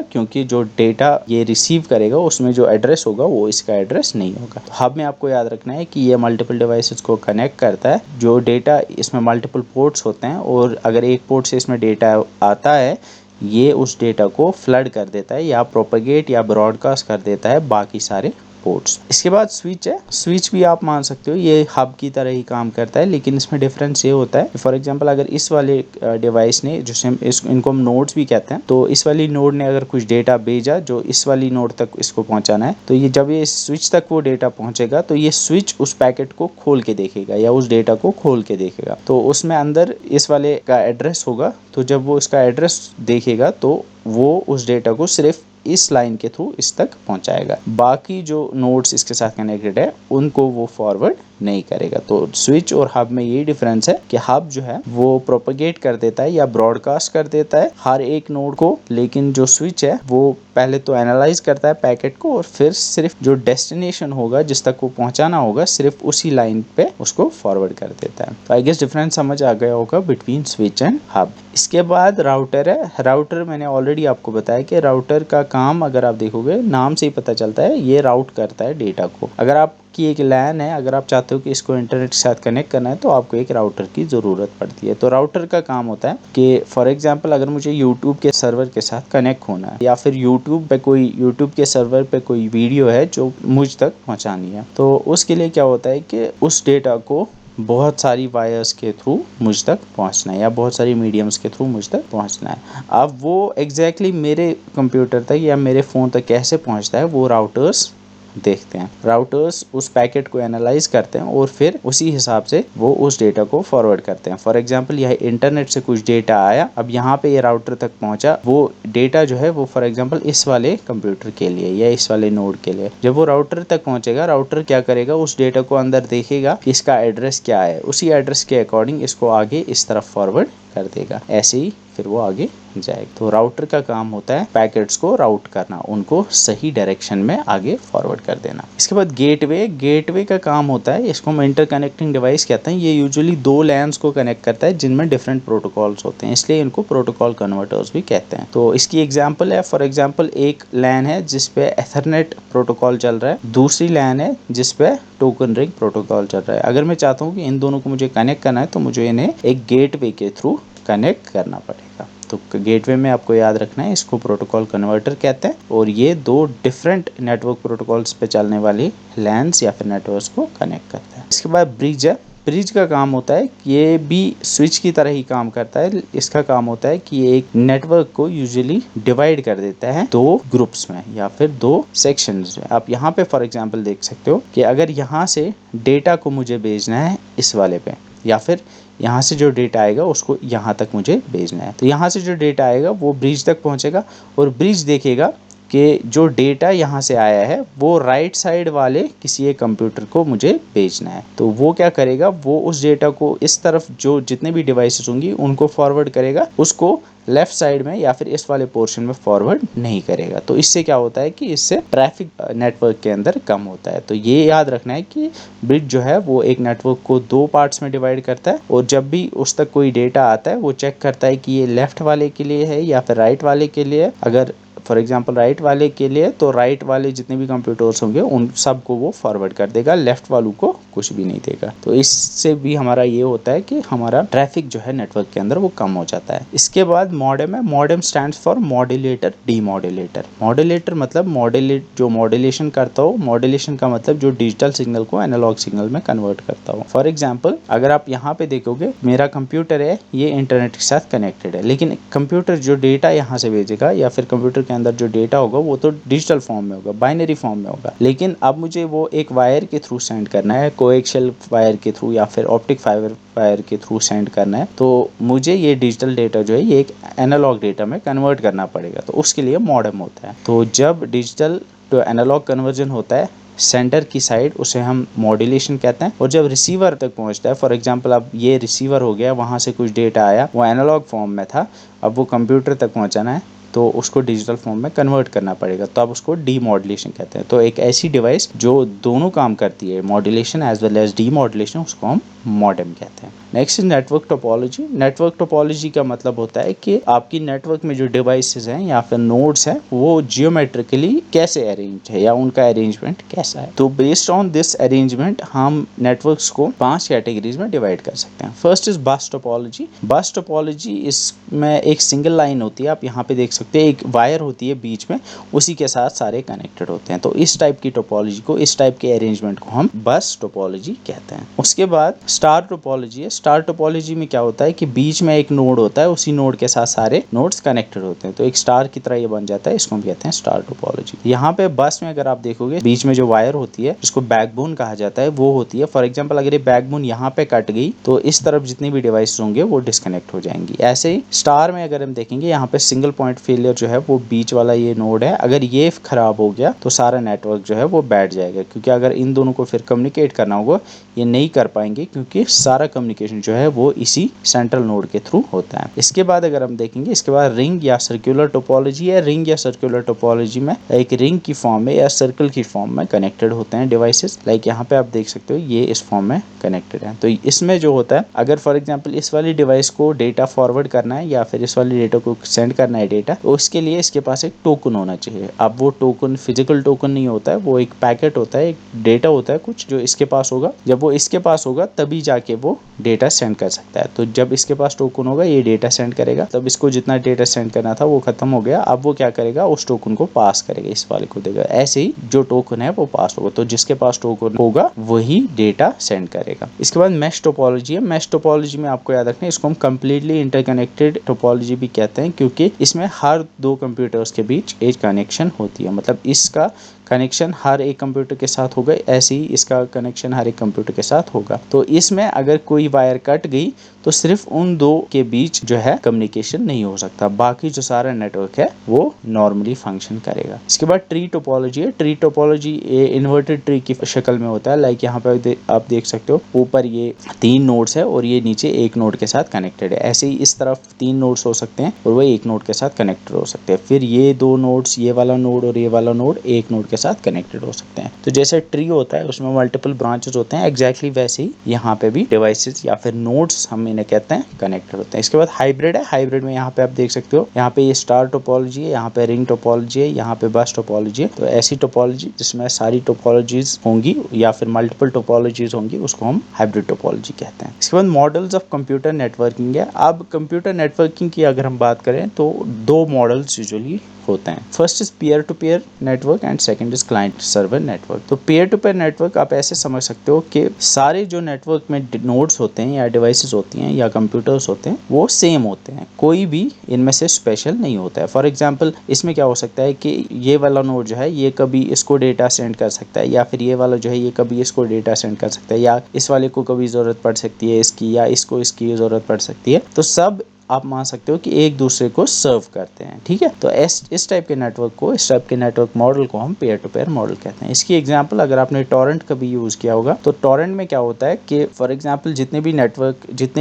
क्योंकि जो डेटा ये रिसीव करेगा उसमें जो एड्रेस होगा वो इसका एड्रेस नहीं होगा। तो हब में आपको याद रखना है कि ये मल्टीपल डिवाइसेस को कनेक्ट करता है। जो डेटा, इसमें मल्टीपल पोर्ट्स होते हैं और अगर एक पोर्ट से इसमें डेटा आता है, ये उस डेटा को फ्लड कर देता है या प्रोपेगेट या ब्रॉडकास्ट कर देता है बाकी सारे पोर्ट्स। इसके बाद स्विच है। स्विच भी आप मान सकते हो ये हब की तरह ही काम करता है, लेकिन इसमें डिफरेंस ये होता है, फॉर एग्जांपल अगर इस वाले डिवाइस ने, जो इनको हम नोड्स भी कहते हैं, तो इस वाली नोड ने अगर कुछ डेटा भेजा जो इस वाली नोड तक इसको पहुंचाना है, तो ये जब ये स्विच तक वो डेटा पहुंचेगा तो ये स्विच उस पैकेट को खोल के देखेगा या उस डेटा को खोल के देखेगा। तो उसमें अंदर इस वाले का एड्रेस होगा, तो जब वो इसका एड्रेस देखेगा तो वो उस डेटा को सिर्फ इस लाइन के थ्रू इस तक पहुंचाएगा। बाकी जो नोड्स इसके साथ कनेक्टेड है उनको वो फॉरवर्ड नहीं करेगा। तो स्विच और हब में यही डिफरेंस है कि हब जो है वो प्रोपेगेट कर देता है या ब्रॉडकास्ट कर देता है हर एक नोड को, लेकिन जो स्विच है वो पहले तो एनालाइज करता है पैकेट को और फिर सिर्फ जो डेस्टिनेशन होगा, जिस तक वो पहुंचाना होगा, सिर्फ उसी लाइन पे उसको फॉरवर्ड कर देता है। तो आई गेस डिफरेंस समझ आ गया होगा बिटवीन स्विच एंड हब। इसके बाद राउटर है। राउटर मैंने ऑलरेडी आपको बताया कि राउटर का काम, अगर आप देखोगे नाम से ही पता चलता है, ये राउट करता है डेटा को। अगर आप की एक लैन है, अगर आप चाहते हो कि इसको इंटरनेट के साथ कनेक्ट करना है तो आपको एक राउटर की ज़रूरत पड़ती है। तो राउटर का काम होता है कि फॉर एग्जांपल अगर मुझे यूट्यूब के सर्वर के साथ कनेक्ट होना है या फिर यूट्यूब के सर्वर पे कोई वीडियो है जो मुझ तक पहुंचानी है, तो उसके लिए क्या होता है कि उस डेटा को बहुत सारी वायर्स के थ्रू मुझ तक पहुंचना है या बहुत सारी मीडियम्स के थ्रू मुझ तक पहुंचना है। अब वो एग्जैक्टली मेरे कंप्यूटर तक या मेरे फ़ोन तक कैसे पहुंचता है वो राउटर्स देखते हैं। राउटर्स उस पैकेट को एनालाइज करते हैं और फिर उसी हिसाब से वो उस डेटा को फॉरवर्ड करते हैं। फॉर एग्जांपल यह इंटरनेट से कुछ डेटा आया, अब यहाँ पे ये राउटर तक पहुंचा, वो डेटा जो है वो फॉर एग्जांपल इस वाले कंप्यूटर के लिए या इस वाले नोड के लिए। जब वो राउटर तक पहुंचेगा, राउटर क्या करेगा, उस डेटा को अंदर देखेगा कि इसका एड्रेस क्या है, उसी एड्रेस के अकॉर्डिंग इसको आगे इस तरफ फॉरवर्ड कर देगा। ऐसे ही फिर वो आगे जाएगा। तो राउटर का काम होता है पैकेट्स को राउट करना, उनको सही डायरेक्शन में आगे फॉरवर्ड कर देना। इसके बाद गेटवे का काम होता है, इसको हम इंटरकनेक्टिंग डिवाइस कहते हैं। ये यूजुअली दो लैन्स को कनेक्ट करता है जिनमें डिफरेंट प्रोटोकॉल्स होते हैं, इसलिए इनको प्रोटोकॉल कन्वर्टर्स भी कहते हैं। तो इसकी एग्जांपल है, फॉर एग्जांपल एक लैन है जिसपे एथरनेट प्रोटोकॉल चल रहा है, दूसरी लैन है जिसपे टोकन रिंग प्रोटोकॉल चल रहा है। अगर मैं चाहता हूँ कि इन दोनों को मुझे कनेक्ट करना है तो मुझे इन्हें एक गेटवे के थ्रू कनेक्ट करना पड़ेगा। तो गेटवे में आपको याद रखना है, इसको प्रोटोकॉल कन्वर्टर कहते हैं और ये दो डिफरेंट नेटवर्क प्रोटोकॉल्स पे चलने वाली लैन्स या फिर नेटवर्क्स को कनेक्ट करता है। इसके बाद ब्रिज है। ब्रिज का काम होता है, ये भी स्विच की तरह ही काम करता है। इसका काम होता है कि ये एक नेटवर्क को यूजुअली डिवाइड कर देता है दो ग्रुप्स में या फिर दो सेक्शंस में। आप यहाँ पे फॉर एग्जांपल देख सकते हो कि अगर यहाँ से डेटा को मुझे भेजना है इस वाले पे, या फिर यहाँ से जो डेटा आएगा उसको यहाँ तक मुझे भेजना है, तो यहाँ से जो डेटा आएगा वो ब्रिज तक पहुँचेगा और ब्रिज देखेगा कि जो डेटा यहाँ से आया है वो राइट साइड वाले किसी एक कंप्यूटर को मुझे भेजना है। तो वो क्या करेगा, वो उस डेटा को इस तरफ जो जितने भी डिवाइसेस होंगी उनको फॉरवर्ड करेगा, उसको लेफ्ट साइड में या फिर इस वाले पोर्शन में फॉरवर्ड नहीं करेगा। तो इससे क्या होता है कि इससे ट्रैफिक नेटवर्क के अंदर कम होता है। तो ये याद रखना है कि ब्रिज जो है वो एक नेटवर्क को दो पार्ट्स में डिवाइड करता है और जब भी उस तक कोई डेटा आता है वो चेक करता है कि ये लेफ्ट वाले के लिए है या फिर राइट वाले के लिए है। अगर फॉर एग्जांपल राइट वाले के लिए तो राइट वाले जितने भी कंप्यूटर्स होंगे उन सबको वो फॉरवर्ड कर देगा, लेफ्ट वालों को कुछ भी नहीं देगा। तो इससे भी हमारा ये होता है कि हमारा ट्रैफिक जो है नेटवर्क के अंदर वो कम हो जाता है। इसके बाद मॉडेम है। Modem stands for modulator demodulator. Modulator मतलब जो मॉड्यूलेशन करता हो। मॉड्यूलेशन का मतलब जो डिजिटल सिग्नल को एनालॉग सिग्नल में कन्वर्ट करता हो। फॉर एग्जाम्पल अगर आप यहाँ पे देखोगे, मेरा कंप्यूटर है, ये इंटरनेट के साथ कनेक्टेड है, लेकिन कंप्यूटर जो डेटा यहाँ से भेजेगा या फिर कंप्यूटर के अंदर जो डेटा होगा वो तो डिजिटल फॉर्म में होगा, बाइनरी फॉर्म में होगा, लेकिन अब मुझे वो एक वायर के थ्रू सेंड करना है, कोएक्सियल वायर के थ्रू या फिर ऑप्टिक फाइबर वायर के थ्रू सेंड करना है। तो मुझे ये डिजिटल डेटा जो है ये एक एनालॉग डेटा में कन्वर्ट करना पड़ेगा, तो उसके लिए मॉडेम होता है। तो जब डिजिटल टू एनालॉग कन्वर्जन होता है सेंटर की साइड, उसे हम मॉड्यूलेशन कहते हैं। और जब रिसीवर तक पहुंचता है, फॉर एग्जांपल अब ये रिसीवर हो गया, वहां से कुछ डेटा आया, वो एनालॉग फॉर्म में था, अब वो कंप्यूटर तक पहुंचाना है तो उसको डिजिटल फॉर्म में कन्वर्ट करना पड़ेगा, तो आप उसको डीमॉड्यूलेशन कहते हैं। तो एक ऐसी डिवाइस जो दोनों काम करती है, modulation as well as demodulation, उसको हम मॉडेम कहते हैं। Next is network topology. Network topology का मतलब होता है कि आपकी नेटवर्क में जो डिवाइसेस हैं या फिर नोड्स हैं वो जियोमेट्रिकली कैसे अरेंज है या उनका अरेंजमेंट कैसा है। तो बेस्ड ऑन दिस अरेंजमेंट हम नेटवर्क्स को 5 कैटेगरीज में डिवाइड कर सकते हैं। फर्स्ट इज बस टोपोलॉजी। बस टोपोलॉजी इसमें एक सिंगल लाइन होती है, आप यहाँ पे देख सकते हैं, एक वायर होती है बीच में, उसी के साथ सारे कनेक्टेड होते हैं। तो इस टाइप की टोपोलॉजी को, इस टाइप के अरेंजमेंट को हम बस टोपोलॉजी कहते हैं। उसके बाद स्टार टोपोलॉजी है। स्टार टोपोलॉजी में क्या होता है कि बीच में एक नोड होता है, उसी नोड के साथ सारे नोड्स कनेक्टेड होते हैं, तो एक स्टार की तरह ये बन जाता है, इसको हम कहते हैं स्टार टोपोलॉजी। यहाँ पे बस में अगर आप देखोगे बीच में जो वायर होती है जिसको बैकबोन कहा जाता है वो होती है। फॉर एग्जांपल अगर ये बैकबोन यहाँ पे कट गई तो इस तरफ जितनी भी डिवाइस होंगे वो डिस्कनेक्ट हो जाएंगी। ऐसे ही स्टार में अगर हम देखेंगे, यहाँ पे सिंगल पॉइंट फेलियर जो है वो बीच वाला ये नोड है, अगर ये खराब हो गया तो सारा नेटवर्क जो है वो बैठ जाएगा, क्योंकि अगर इन दोनों को फिर कम्युनिकेट करना होगा ये नहीं कर पाएंगे, क्योंकि क्योंकि सारा कम्युनिकेशन जो है वो इसी सेंट्रल नोड के थ्रू होता है। इसके बाद अगर हम देखेंगे, इसके बाद रिंग या सर्कुलर टोपोलॉजी है। रिंग या सर्कुलर टोपोलॉजी में एक रिंग की फॉर्म में या सर्कल की फॉर्म में कनेक्टेड होते हैं डिवाइसेस। लाइक यहाँ पे आप देख सकते हो ये इस फॉर्म में कनेक्टेड है। तो इसमें जो होता है, अगर फॉर एग्जांपल इस वाली डिवाइस को डेटा फॉरवर्ड करना है या फिर इस वाली डेटा को सेंड करना है डेटा, तो उसके लिए इसके पास एक टोकन होना चाहिए। अब वो टोकन फिजिकल टोकन नहीं होता है, वो एक पैकेट होता है, एक डेटा होता है कुछ जो इसके पास होगा। जब वो इसके पास होगा तभी जाके वो डेटा सेंड कर सकता है। तो जब इसके पास टोकन होगा ये डेटा सेंड करेगा, तब इसको जितना डेटा सेंड करना था वो खत्म हो गया। अब वो क्या करेगा, उस टोकन को पास करेगा, इस वाले को देगा। ऐसे ही जो टोकन है वो पास होगा, तो जिसके पास टोकन होगा वही डेटा सेंड करेगा। इसके बाद मैश टोपोलॉजी है। मैश टोपोलॉजी में आपको याद रखना है, इसको हम कंप्लीटली इंटरकनेक्टेड टोपोलॉजी भी कहते हैं, क्योंकि इसमें हर दो कंप्यूटर्स के बीच एक कनेक्शन होती है। मतलब इसका कनेक्शन हर एक कंप्यूटर के साथ होगा, ऐसे ही इसका कनेक्शन हर एक कंप्यूटर के साथ होगा। तो इसमें अगर कोई वायर कट गई तो सिर्फ उन दो के बीच जो है कम्युनिकेशन नहीं हो सकता, बाकी जो सारा नेटवर्क है वो नॉर्मली फंक्शन करेगा। इसके बाद ट्री टोपोलॉजी है। ट्री टोपोलॉजी इन्वर्टेड ट्री की शक्ल में होता है। लाइक यहाँ पे आप देख सकते हो, ऊपर ये 3 नोड्स है और ये नीचे एक नोड के साथ कनेक्टेड है। ऐसे ही इस तरफ 3 नोड्स हो सकते हैं और वो एक नोड के साथ कनेक्टेड हो सकते हैं। फिर ये 2 नोड्स, ये वाला नोड और ये वाला नोड एक नोड के साथ कनेक्टेड हो सकते हैं। तो जैसे ट्री होता है उसमें मल्टीपल ब्रांचेस होते हैं, एग्जैक्टली वैसे ही यहाँ पे भी डिवाइसेस या फिर नोड्स हम इन्हें कहते हैं कनेक्टेड होते हैं। इसके बाद हाइब्रिड है। हाइब्रिड में यहाँ पे आप देख सकते हो, यहाँ पे ये स्टार टोपोलॉजी है, यहाँ पे रिंग टोपोलॉजी है, यहाँ पे बस टोपोलॉजी है। तो ऐसी टोपोलॉजी जिसमें सारी टोपोलॉजीज होंगी या फिर मल्टीपल टोपोलॉजीज होंगी उसको हम हाइब्रिड टोपोलॉजी कहते हैं। इसके बाद मॉडल्स ऑफ कंप्यूटर नेटवर्किंग है। अब कंप्यूटर नेटवर्किंग की अगर हम बात करें तो 2 मॉडल्स यूजुअली होते हैं। First is peer to peer network and second is client server network. तो पीयर टू पीयर नेटवर्क आप ऐसे समझ सकते हो कि सारे जो नेटवर्क में नोड्स होते हैं या डिवाइसेस होती हैं या कंप्यूटर्स होते हैं वो सेम होते हैं, कोई भी इनमें से स्पेशल नहीं होता है। फॉर एग्जांपल इसमें क्या हो सकता है कि ये वाला नोड जो है ये कभी इसको डेटा सेंड कर सकता है, या फिर ये वाला जो है ये कभी इसको डेटा सेंड कर सकता है, या इस वाले को कभी जरूरत पड़ सकती है इसकी, या इसको इसकी जरूरत पड़ सकती है। तो सब आप मान सकते हो कि एक दूसरे को सर्व करते हैं, ठीक है। तो इस टाइप के नेटवर्क को, इस टाइप के नेटवर्क मॉडल को हम पेयर टू पेयर मॉडल कहते हैं। इसकी एग्जांपल अगर आपने टॉरेंट कभी यूज किया होगा तो टॉरेंट में क्या होता है कि फॉर एग्जांपल जितने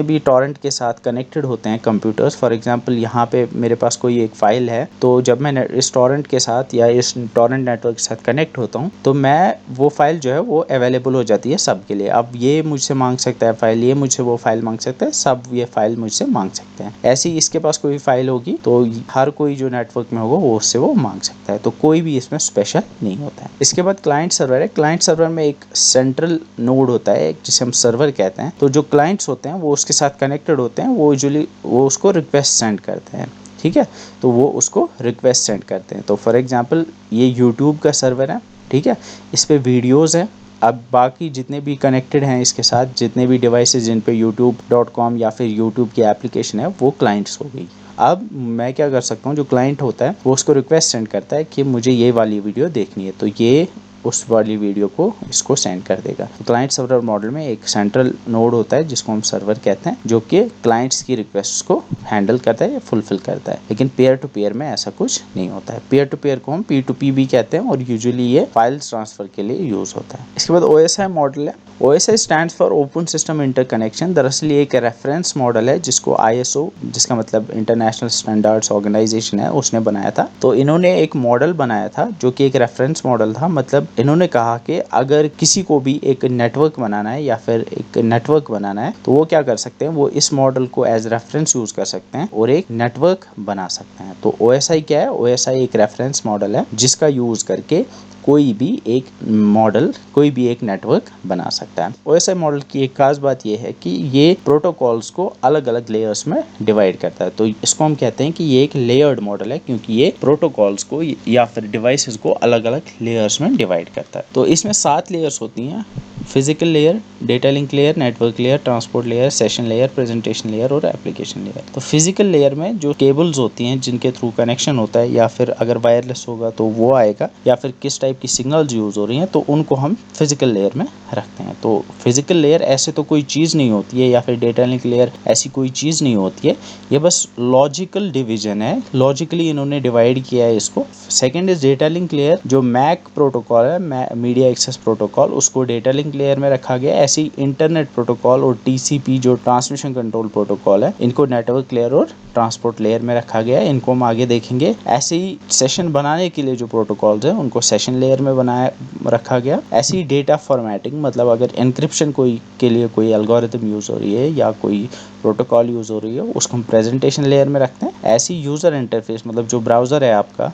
भी टॉरेंट के साथ कनेक्टेड होते हैं कंप्यूटर्स, फॉर एग्जांपल यहाँ पे मेरे पास कोई एक फाइल है, तो जब मैं इस टॉरेंट के साथ या इस टॉरेंट नेटवर्क के साथ कनेक्ट होता हूँ तो मैं वो फाइल जो है वो अवेलेबल हो जाती है सबके लिए। अब ये मुझसे मांग सकता है फाइल, ये मुझसे वो फाइल मांग सकता है, सब ये फाइल मुझसे मांग सकते हैं। ऐसी इसके पास कोई फाइल होगी तो हर कोई जो नेटवर्क में होगा वो उससे वो मांग सकता है, तो कोई भी इसमें स्पेशल नहीं होता है। इसके बाद क्लाइंट सर्वर है। क्लाइंट सर्वर में एक सेंट्रल नोड होता है जिसे हम सर्वर कहते हैं। तो जो क्लाइंट्स होते हैं वो उसके साथ कनेक्टेड होते हैं, वो यूजुअली वो उसको रिक्वेस्ट सेंड करते हैं, ठीक है। तो वो उसको रिक्वेस्ट सेंड करते हैं। तो फॉर एग्जाम्पल ये यूट्यूब का सर्वर है, ठीक है, इस पे वीडियोज़ हैं। अब बाकी जितने भी कनेक्टेड हैं इसके साथ, जितने भी डिवाइसेस जिन पे youtube.com या फिर यूट्यूब की एप्लीकेशन है वो क्लाइंट्स हो गई। अब मैं क्या कर सकता हूँ, जो क्लाइंट होता है वो उसको रिक्वेस्ट सेंड करता है कि मुझे ये वाली वीडियो देखनी है, तो ये उस वाली वीडियो को इसको सेंड कर देगा। तो क्लाइंट सर्वर मॉडल में एक सेंट्रल नोड होता है जिसको हम सर्वर कहते हैं, जो कि क्लाइंट्स की रिक्वेस्ट को हैंडल करता है या फुलफिल करता है। लेकिन पेयर टू पेयर में ऐसा कुछ नहीं होता है। पेयर टू पेयर को हम P2P भी कहते हैं और यूजुअली ये फाइल्स ट्रांसफर के लिए यूज होता है। इसके बाद OSI मॉडल है। OSI stands for open system interconnection. दरअसल ये एक रेफरेंस मॉडल है जिसको ISO, जिसका मतलब इंटरनेशनल स्टैंडर्ड्स ऑर्गेनाइजेशन है, उसने बनाया था। तो इन्होंने एक मॉडल बनाया था जो कि एक रेफरेंस मॉडल था। मतलब इन्होंने कहा कि अगर किसी को भी एक नेटवर्क बनाना है या फिर एक नेटवर्क बनाना है तो वो क्या कर सकते हैं, वो इस मॉडल को एज रेफरेंस यूज कर सकते हैं और एक नेटवर्क बना सकते हैं। तो OSI क्या है, OSI एक रेफरेंस मॉडल है जिसका यूज करके कोई भी एक मॉडल, कोई भी एक नेटवर्क बना सकता है। OSI मॉडल की एक खास बात यह है कि ये प्रोटोकॉल्स को अलग अलग लेयर्स में डिवाइड करता है। तो इसको हम कहते हैं कि ये एक लेयर्ड मॉडल है, क्योंकि ये प्रोटोकॉल्स को या फिर डिवाइसेस को अलग अलग लेयर्स में डिवाइड करता है। तो इसमें 7 लेयर्स होती हैं: physical layer, data link layer, network layer, transport layer, session layer, presentation layer और एप्लीकेशन लेयर। तो फिजिकल लेयर में जो केबल्स होती हैं जिनके थ्रू कनेक्शन होता है, या फिर अगर वायरलेस होगा तो वो आएगा, या फिर किस टाइप की सिग्नल्स यूज हो रही हैं तो उनको हम फिजिकल लेयर में रखते हैं। तो फिजिकल लेयर ऐसे तो कोई चीज़ नहीं होती है, या फिर डेटा लिंक लेयर ऐसी कोई चीज़ नहीं होती है, ये बस लॉजिकल डिवीजन है, लॉजिकली इन्होंने डिवाइड किया है इसको। Second is data link layer, जो मैक प्रोटोकॉल है, मीडिया एक्सेस प्रोटोकॉल, उसको डेटा लिंक लेयर में रखा गया है। ऐसे ही इंटरनेट प्रोटोकॉल और टीसीपी जो ट्रांसमिशन कंट्रोल प्रोटोकॉल है, इनको नेटवर्क लेयर और ट्रांसपोर्ट लेयर में रखा गया है। इनको हम आगे देखेंगे। ऐसे ही सेशन बनाने के लिए जो प्रोटोकॉल्स हैं उनको सेशन लेयर में बनाया रखा गया। ऐसे ही डेटा फॉर्मेटिंग, मतलब अगर एन्क्रिप्शन के लिए कोई एल्गोरिथम यूज हो रही है या कोई प्रोटोकॉल यूज हो रही है, उसको हम प्रेजेंटेशन लेयर में रखते हैं। ऐसी यूजर इंटरफेस, मतलब जो ब्राउजर है आपका,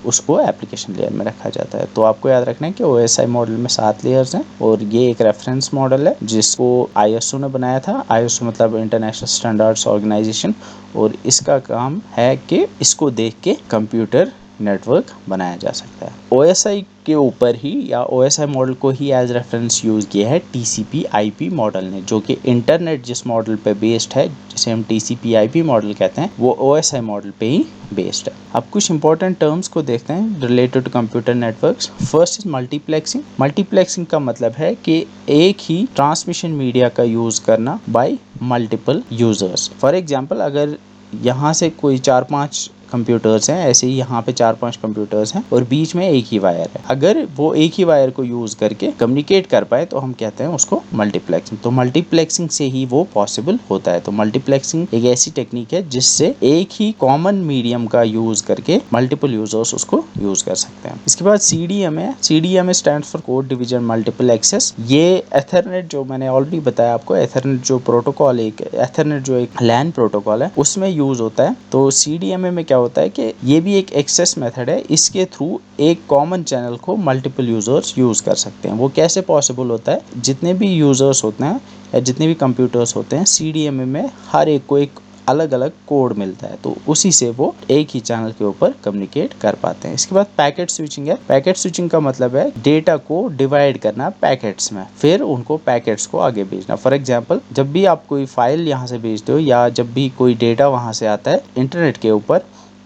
उसको एप्लीकेशन लेयर में रखा जाता है। तो आपको याद रखना है कि OSI मॉडल में 7 लेयर्स हैं और ये एक रेफरेंस मॉडल है जिसको ISO ने बनाया था। ISO मतलब इंटरनेशनल स्टैंडर्ड्स ऑर्गेनाइजेशन, और इसका काम है कि इसको देख के कंप्यूटर नेटवर्क बनाया जा सकता है। OSI के ऊपर ही या OSI मॉडल को ही एज रेफरेंस यूज किया है TCP/IP मॉडल ने, जो कि इंटरनेट जिस मॉडल पे बेस्ड है, जिसे हम TCP/IP मॉडल कहते हैं, वो OSI मॉडल पे ही बेस्ड है। अब कुछ इंपॉर्टेंट टर्म्स को देखते हैं related to computer networks. First is multiplexing. Multiplexing का मतलब है कि एक ही ट्रांसमिशन मीडिया का यूज करना by multiple users. For example, अगर यहाँ से कोई 4-5 कंप्यूटर्स हैं, ऐसे ही यहाँ पे 4-5 कंप्यूटर्स हैं और बीच में एक ही वायर है, अगर वो एक ही वायर को यूज करके कम्युनिकेट कर पाए तो हम कहते हैं उसको मल्टीप्लेक्सिंग। तो मल्टीप्लेक्सिंग से ही वो पॉसिबल होता है। तो मल्टीप्लेक्सिंग एक ऐसी टेक्निक है जिससे एक ही कॉमन मीडियम का यूज करके मल्टीपल यूजर्स उसको यूज कर सकते हैं। इसके बाद CDMA है। CDMA stands for code division multiple access. ये एथरनेट, जो मैंने ऑलरेडी बताया आपको, एथरनेट जो प्रोटोकॉल, एक एथरनेट जो एक LAN प्रोटोकॉल है, उसमें यूज होता है। तो CDMA में क्या होता है कि ये भी एक एक्सेस मेथड है। इसके थ्रू एक कॉमन चैनल को मल्टीपल यूजर्स यूज कर सकते हैं। वो कैसे पॉसिबल होता है? जितने भी यूजर्स होते हैं या जितने भी कंप्यूटर्स होते हैं, CDMA में हर एक को एक अलग अलग कोड मिलता है, तो उसी से वो एक ही चैनल के ऊपर कम्युनिकेट कर पाते हैं। इसके बाद पैकेट स्विचिंग है। पैकेट स्विचिंग का मतलब है डेटा को डिवाइड करना पैकेट्स में, फिर उनको पैकेट्स को आगे भेजना। फॉर एग्जांपल, जब भी आप कोई फाइल यहाँ से भेजते हो या जब भी कोई डेटा वहाँ से आता है इंटरनेट के ऊपर,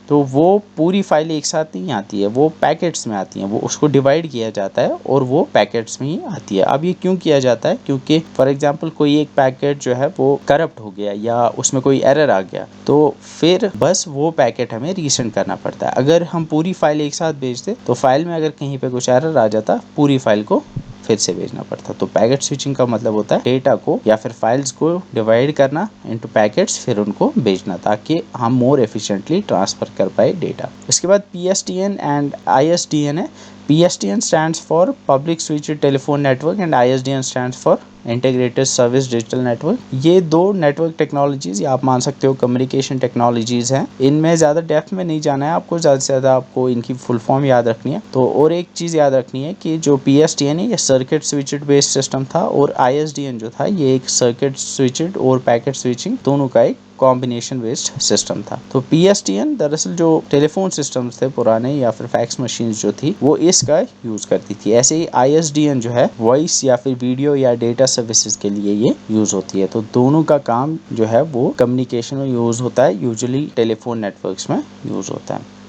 तो वो पूरी फाइल एक साथ नहीं आती है, वो पैकेट्स में आती हैं। वो उसको डिवाइड किया जाता है और वो पैकेट्स में ही आती है। अब ये क्यों किया जाता है? क्योंकि फॉर एग्जांपल कोई एक पैकेट जो है वो करप्ट हो गया या उसमें कोई एरर आ गया, तो फिर बस वो पैकेट हमें रीसेंड करना पड़ता है। अगर हम पूरी फाइल एक साथ भेजते तो फाइल में अगर कहीं पे कुछ एरर आ जाता, पूरी फाइल को फिर से भेजना पड़ता। तो पैकेट स्विचिंग का मतलब होता है डेटा को या फिर फाइल्स को डिवाइड करना इनटू पैकेट्स, फिर उनको भेजना, ताकि हम मोर एफिशिएंटली ट्रांसफर कर पाए डेटा। इसके बाद PSTN एंड ISDN है। PSTN stands for Public Switched Telephone Network and ISDN stands for integrated service digital network. ये दो नेटवर्क टेक्नोलॉजीज या आप मान सकते हो कम्युनिकेशन टेक्नोलॉजीज हैं। इनमें ज़्यादा डेप्थ में नहीं जाना है आपको, ज़्यादा से ज़्यादा आपको इनकी फुल फॉर्म याद रखनी है। तो और एक चीज़ याद रखनी है कि जो PSTN है ये सर्किट स्विचड बेस्ड सिस्टम था, और ISDN जो था ये एक सर्किट स्विचड और पैकेट स्विचिंग दोनों का एक कॉम्बिनेशन बेस्ड सिस्टम था। तो PSTN दरअसल जो टेलीफोन सिस्टम्स थे पुराने या फिर फैक्स मशीन जो थी, वो इसका यूज करती थी। ऐसे ही ISDN जो है वॉइस या फिर वीडियो या डेटा सर्विसेज के लिए ये यूज होती है। तो दोनों का काम जो है वो कम्युनिकेशन में यूज होता है, यूजुअली टेलीफोन नेटवर्क्स में यूज होता है।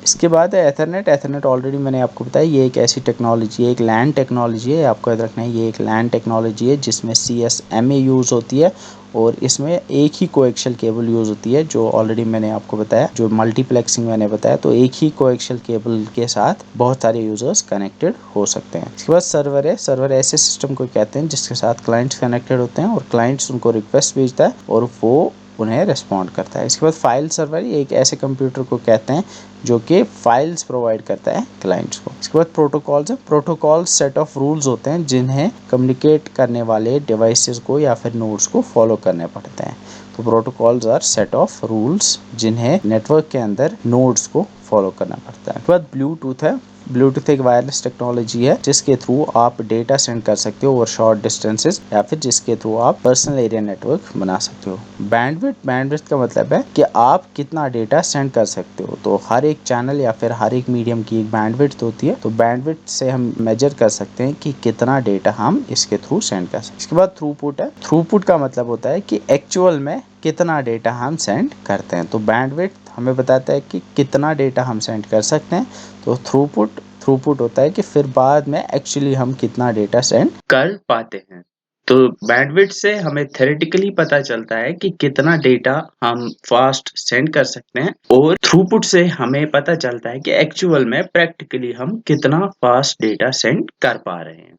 इसके बाद है एथरनेट। एथरनेट ऑलरेडी मैंने आपको बताया, ये एक ऐसी टेक्नोलॉजी है, एक LAN टेक्नोलॉजी है। आपको याद रखना है ये एक LAN टेक्नोलॉजी है जिसमें CSMA यूज़ होती है, और इसमें एक ही कोएक्शियल केबल यूज़ होती है, जो ऑलरेडी मैंने आपको बताया, जो मल्टीप्लेक्सिंग मैंने बताया। तो एक ही कोएक्शियल केबल के साथ बहुत सारे यूजर्स कनेक्टेड हो सकते हैं। इसके बाद सर्वर है। सर्वर ऐसे सिस्टम को कहते हैं जिसके साथ क्लाइंट्स कनेक्टेड होते हैं और क्लाइंट्स उनको रिक्वेस्ट भेजता है और वो उन्हें रिस्पॉन्ड करता है। इसके बाद फाइल सर्वर, ये एक ऐसे कंप्यूटर को कहते हैं जो कि फाइल्स प्रोवाइड करता है क्लाइंट्स को। इसके बाद प्रोटोकॉल्स है। प्रोटोकॉल्स सेट ऑफ रूल्स होते हैं जिन्हें कम्युनिकेट करने वाले डिवाइसेस को या फिर नोड्स को फॉलो करने पड़ते हैं। तो protocols are set of rules जिन्हें नेटवर्क के अंदर नोड्स को फॉलो करना पड़ता है। उसके बाद ब्लूटूथ है। ब्लूटूथ एक वायरलेस टेक्नोलॉजी है जिसके थ्रू आप डेटा सेंड कर सकते हो ओवर शॉर्ट डिस्टेंसेस, या फिर जिसके थ्रू आप पर्सनल एरिया नेटवर्क बना सकते हो। बैंडविड्थ, बैंडविड्थ का मतलब है कि आप कितना डेटा सेंड कर सकते हो। तो हर एक चैनल या फिर हर एक मीडियम की एक बैंडविड्थ होती है। तो बैंडविड्थ से हम मेजर कर सकते हैं कि कितना डेटा हम इसके थ्रू सेंड कर सकते हैं। इसके बाद थ्रूपुट है। थ्रूपुट का मतलब होता है कि एक्चुअल में कितना डेटा हम सेंड करते हैं। तो बैंडविड्थ हमें बताता है कि कितना डेटा हम सेंड कर सकते हैं। तो थ्रूपुट होता है कि फिर बाद में एक्चुअली हम कितना डेटा सेंड कर पाते हैं। तो बैंडविड्थ से हमें थ्योरेटिकली पता चलता है कि कितना डेटा हम फास्ट सेंड कर सकते हैं, और थ्रूपुट से हमें पता चलता है कि एक्चुअल में प्रैक्टिकली हम कितना फास्ट डेटा सेंड कर पा रहे हैं।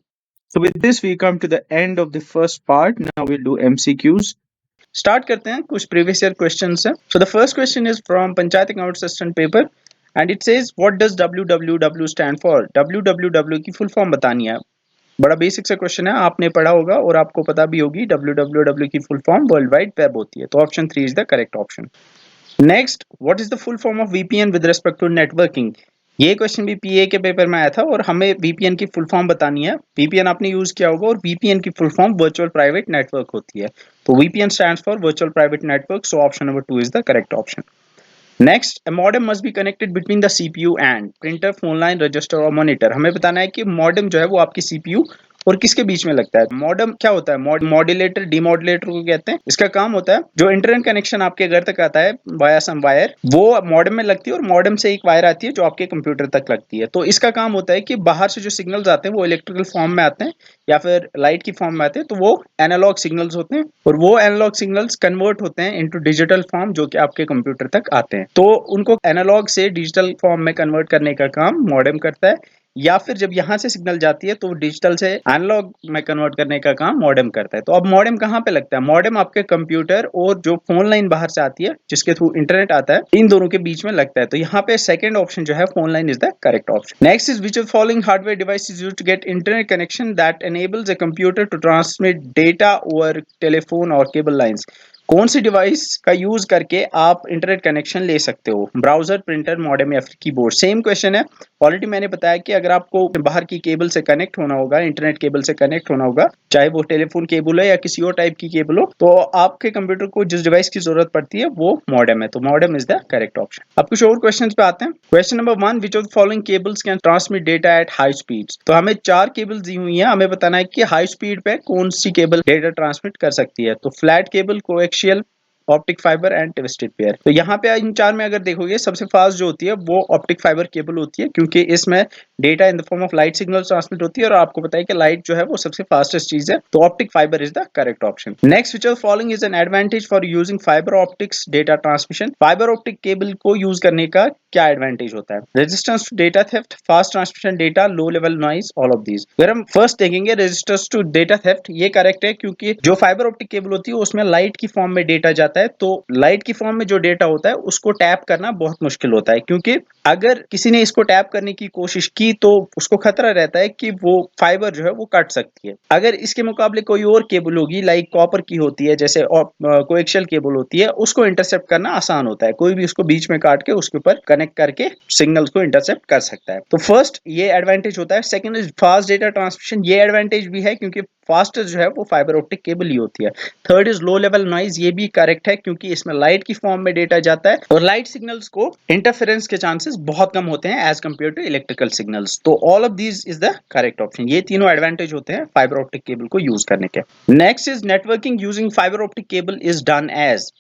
So with this we come to the end of the first part. Now we'll do MCQs. Start करते हैं, कुछ प्रीवियस ईयर क्वेश्चंस हैं. So the first question is from panchayat account assistant paper and it says what does W stand for. W की full form बतानी है. बड़ा basic सा question है, आपने पढ़ा होगा और आपको पता भी होगी. डब्ल्यू की full form world wide web होती है. तो option 3 is the correct option. Next, what is the full form of VPN with respect to networking. ये क्वेश्चन भी पीए के पेपर में आया था और हमें वीपीएन की फुल फॉर्म बतानी है. वीपीएन आपने यूज किया होगा और वीपीएन की full form virtual private network होती है. तो VPN stands for virtual private network. So option number 2 is the correct option. Next, a modem must be connected between the CPU and printer, phone line, register और monitor. हमें बताना है कि modem जो है वो आपकी सीपीयू और किसके बीच में लगता है. मॉडेम क्या होता है? मॉड्यूलेटर, डीमॉड्यूलेटर को कहते हैं. इसका काम होता है जो इंटरनेट कनेक्शन आपके घर तक आता है वाया सम वायर, वो मॉडेम में लगती है और मॉडेम से एक वायर आती है जो आपके कंप्यूटर तक लगती है. तो इसका काम होता है कि बाहर से जो सिग्नल्स आते हैं वो इलेक्ट्रिकल फॉर्म में आते हैं या फिर लाइट की फॉर्म में आते हैं. तो वो एनालॉग सिग्नल्स होते हैं और वो एनालॉग सिग्नल्स कन्वर्ट होते हैं इनटू डिजिटल फॉर्म जो कि आपके कंप्यूटर तक आते हैं. तो उनको एनालॉग से डिजिटल फॉर्म में कन्वर्ट करने का काम मॉडेम करता है, या फिर जब यहां से सिग्नल जाती है तो डिजिटल से एनालॉग में कन्वर्ट करने का काम मॉडेम करता है. तो अब मॉडेम कहां पे लगता है? मॉडेम आपके कंप्यूटर और जो फोन लाइन बाहर से आती है जिसके थ्रू इंटरनेट आता है, इन दोनों के बीच में लगता है. तो यहाँ पे सेकंड ऑप्शन जो है phone line is the correct option. Next is which of following hardware device is used to get internet connection that enables a computer to transmit data over telephone और केबल लाइंस. कौन सी device का use करके आप internet connection ले सकते हो? Browser, printer, modem या फिर कीबोर्ड. सेम क्वेश्चन है. ऑलरेडी मैंने बताया कि अगर आपको बाहर की केबल से कनेक्ट होना होगा, इंटरनेट केबल से कनेक्ट होना होगा, चाहे वो टेलीफोन केबल है या किसी और टाइप की केबल हो, तो आपके कंप्यूटर को जिस डिवाइस की जरूरत पड़ती है वो मॉडेम है. तो modem is the correct option. अब कुछ और क्वेश्चंस पे आते हैं. Question number 1, which of the following cables can transmit data at high speeds. तो हमें 4 केबल दी हुई है, हमें बताना है कि हाई स्पीड पे कौन सी केबल डेटा ट्रांसमिट कर सकती है. तो flat cable, coaxial, optic fibre and twisted pair. तो यहाँ पे इन 4 में अगर देखोगे सबसे फास्ट जो होती है वो ऑप्टिक फाइबर केबल होती है, क्योंकि इसमें data in the form of light signal transmit होती है और आपको पता है कि लाइट जो है वो सबसे फास्टेस्ट चीज है. तो optic fibre is the correct option. Next, which of following is an advantage for using fibre optics data transmission. Fibre optic cable को यूज करने का क्या एडवांटेज होता है? Resistance to data theft, fast transmission data, low level noise, all of these. अगर हम first देखेंगे resistance to data theft, ये करेक्ट है क्योंकि जो फाइबर ऑप्टिक केबल होती है उसमें लाइट की फॉर्म में डेटा जाता है. तो लाइट की फॉर्म में जो डेटा होता है उसको टैप करना बहुत मुश्किल होता है, क्योंकि अगर किसी ने इसको टैप करने की कोशिश की तो उसको खतरा रहता है कि वो फाइबर जो है वो कट सकती है. अगर इसके मुकाबले कोई और केबल होगी, लाइक कॉपर की होती है, जैसे कोएक्सियल केबल होती है, उसको इंटरसेप्ट करना आसान होता है. कोई भी उसको बीच में काट के उसके ऊपर कनेक्ट करके सिग्नल्स को इंटरसेप्ट कर सकता है. तो फर्स्ट ये एडवांटेज होता है. Second is fast data transmission. ये एडवांटेज भी है क्योंकि फास्टेस्ट जो है वो फाइबर ऑप्टिक केबल ही होती है. Third is low level noise. ये भी करेक्ट है क्योंकि इसमें लाइट की फॉर्म में डेटा जाता है और लाइट सिग्नल्स को इंटरफेरेंस के चांसेस बहुत कम होते हैं as compare to electrical signals. तो all of these is the correct option. ये तीनों एडवांटेज होते हैं फाइबर ऑप्टिक केबल को यूज करने के. Next is networking using fibre optic cable is done as.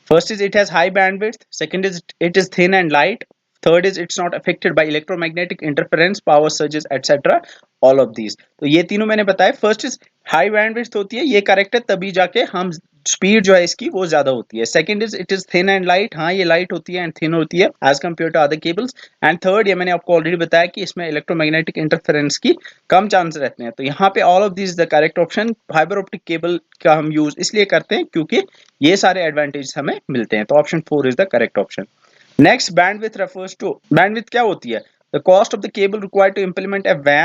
First is it has high bandwidth. Second is it is thin and light. Third is it's not affected by electromagnetic interference, power surges, etc. All of these. तो ये तीनों मैंने बताया. First is high bandwidth होती है, ये correct है, तभी जाके हम स्पीड जो है इसकी वो ज्यादा होती है. Second is it is thin and light. हाँ, ये लाइट होती है एंड थिन होती है as compare to other cables. And third, ये मैंने आपको ऑलरेडी बताया कि इसमें इलेक्ट्रोमैग्नेटिक इंटरफेरेंस की कम चांस रहते हैं. तो यहाँ पे all of this is the correct option. Fibre optic cable का हम यूज इसलिए करते हैं क्योंकि ये सारे एडवांटेज हमें मिलते हैं. तो option 4 is the correct option. Next, bandwidth refers to. Bandwidth क्या होती है? The cost of the cable required to implement a WAN.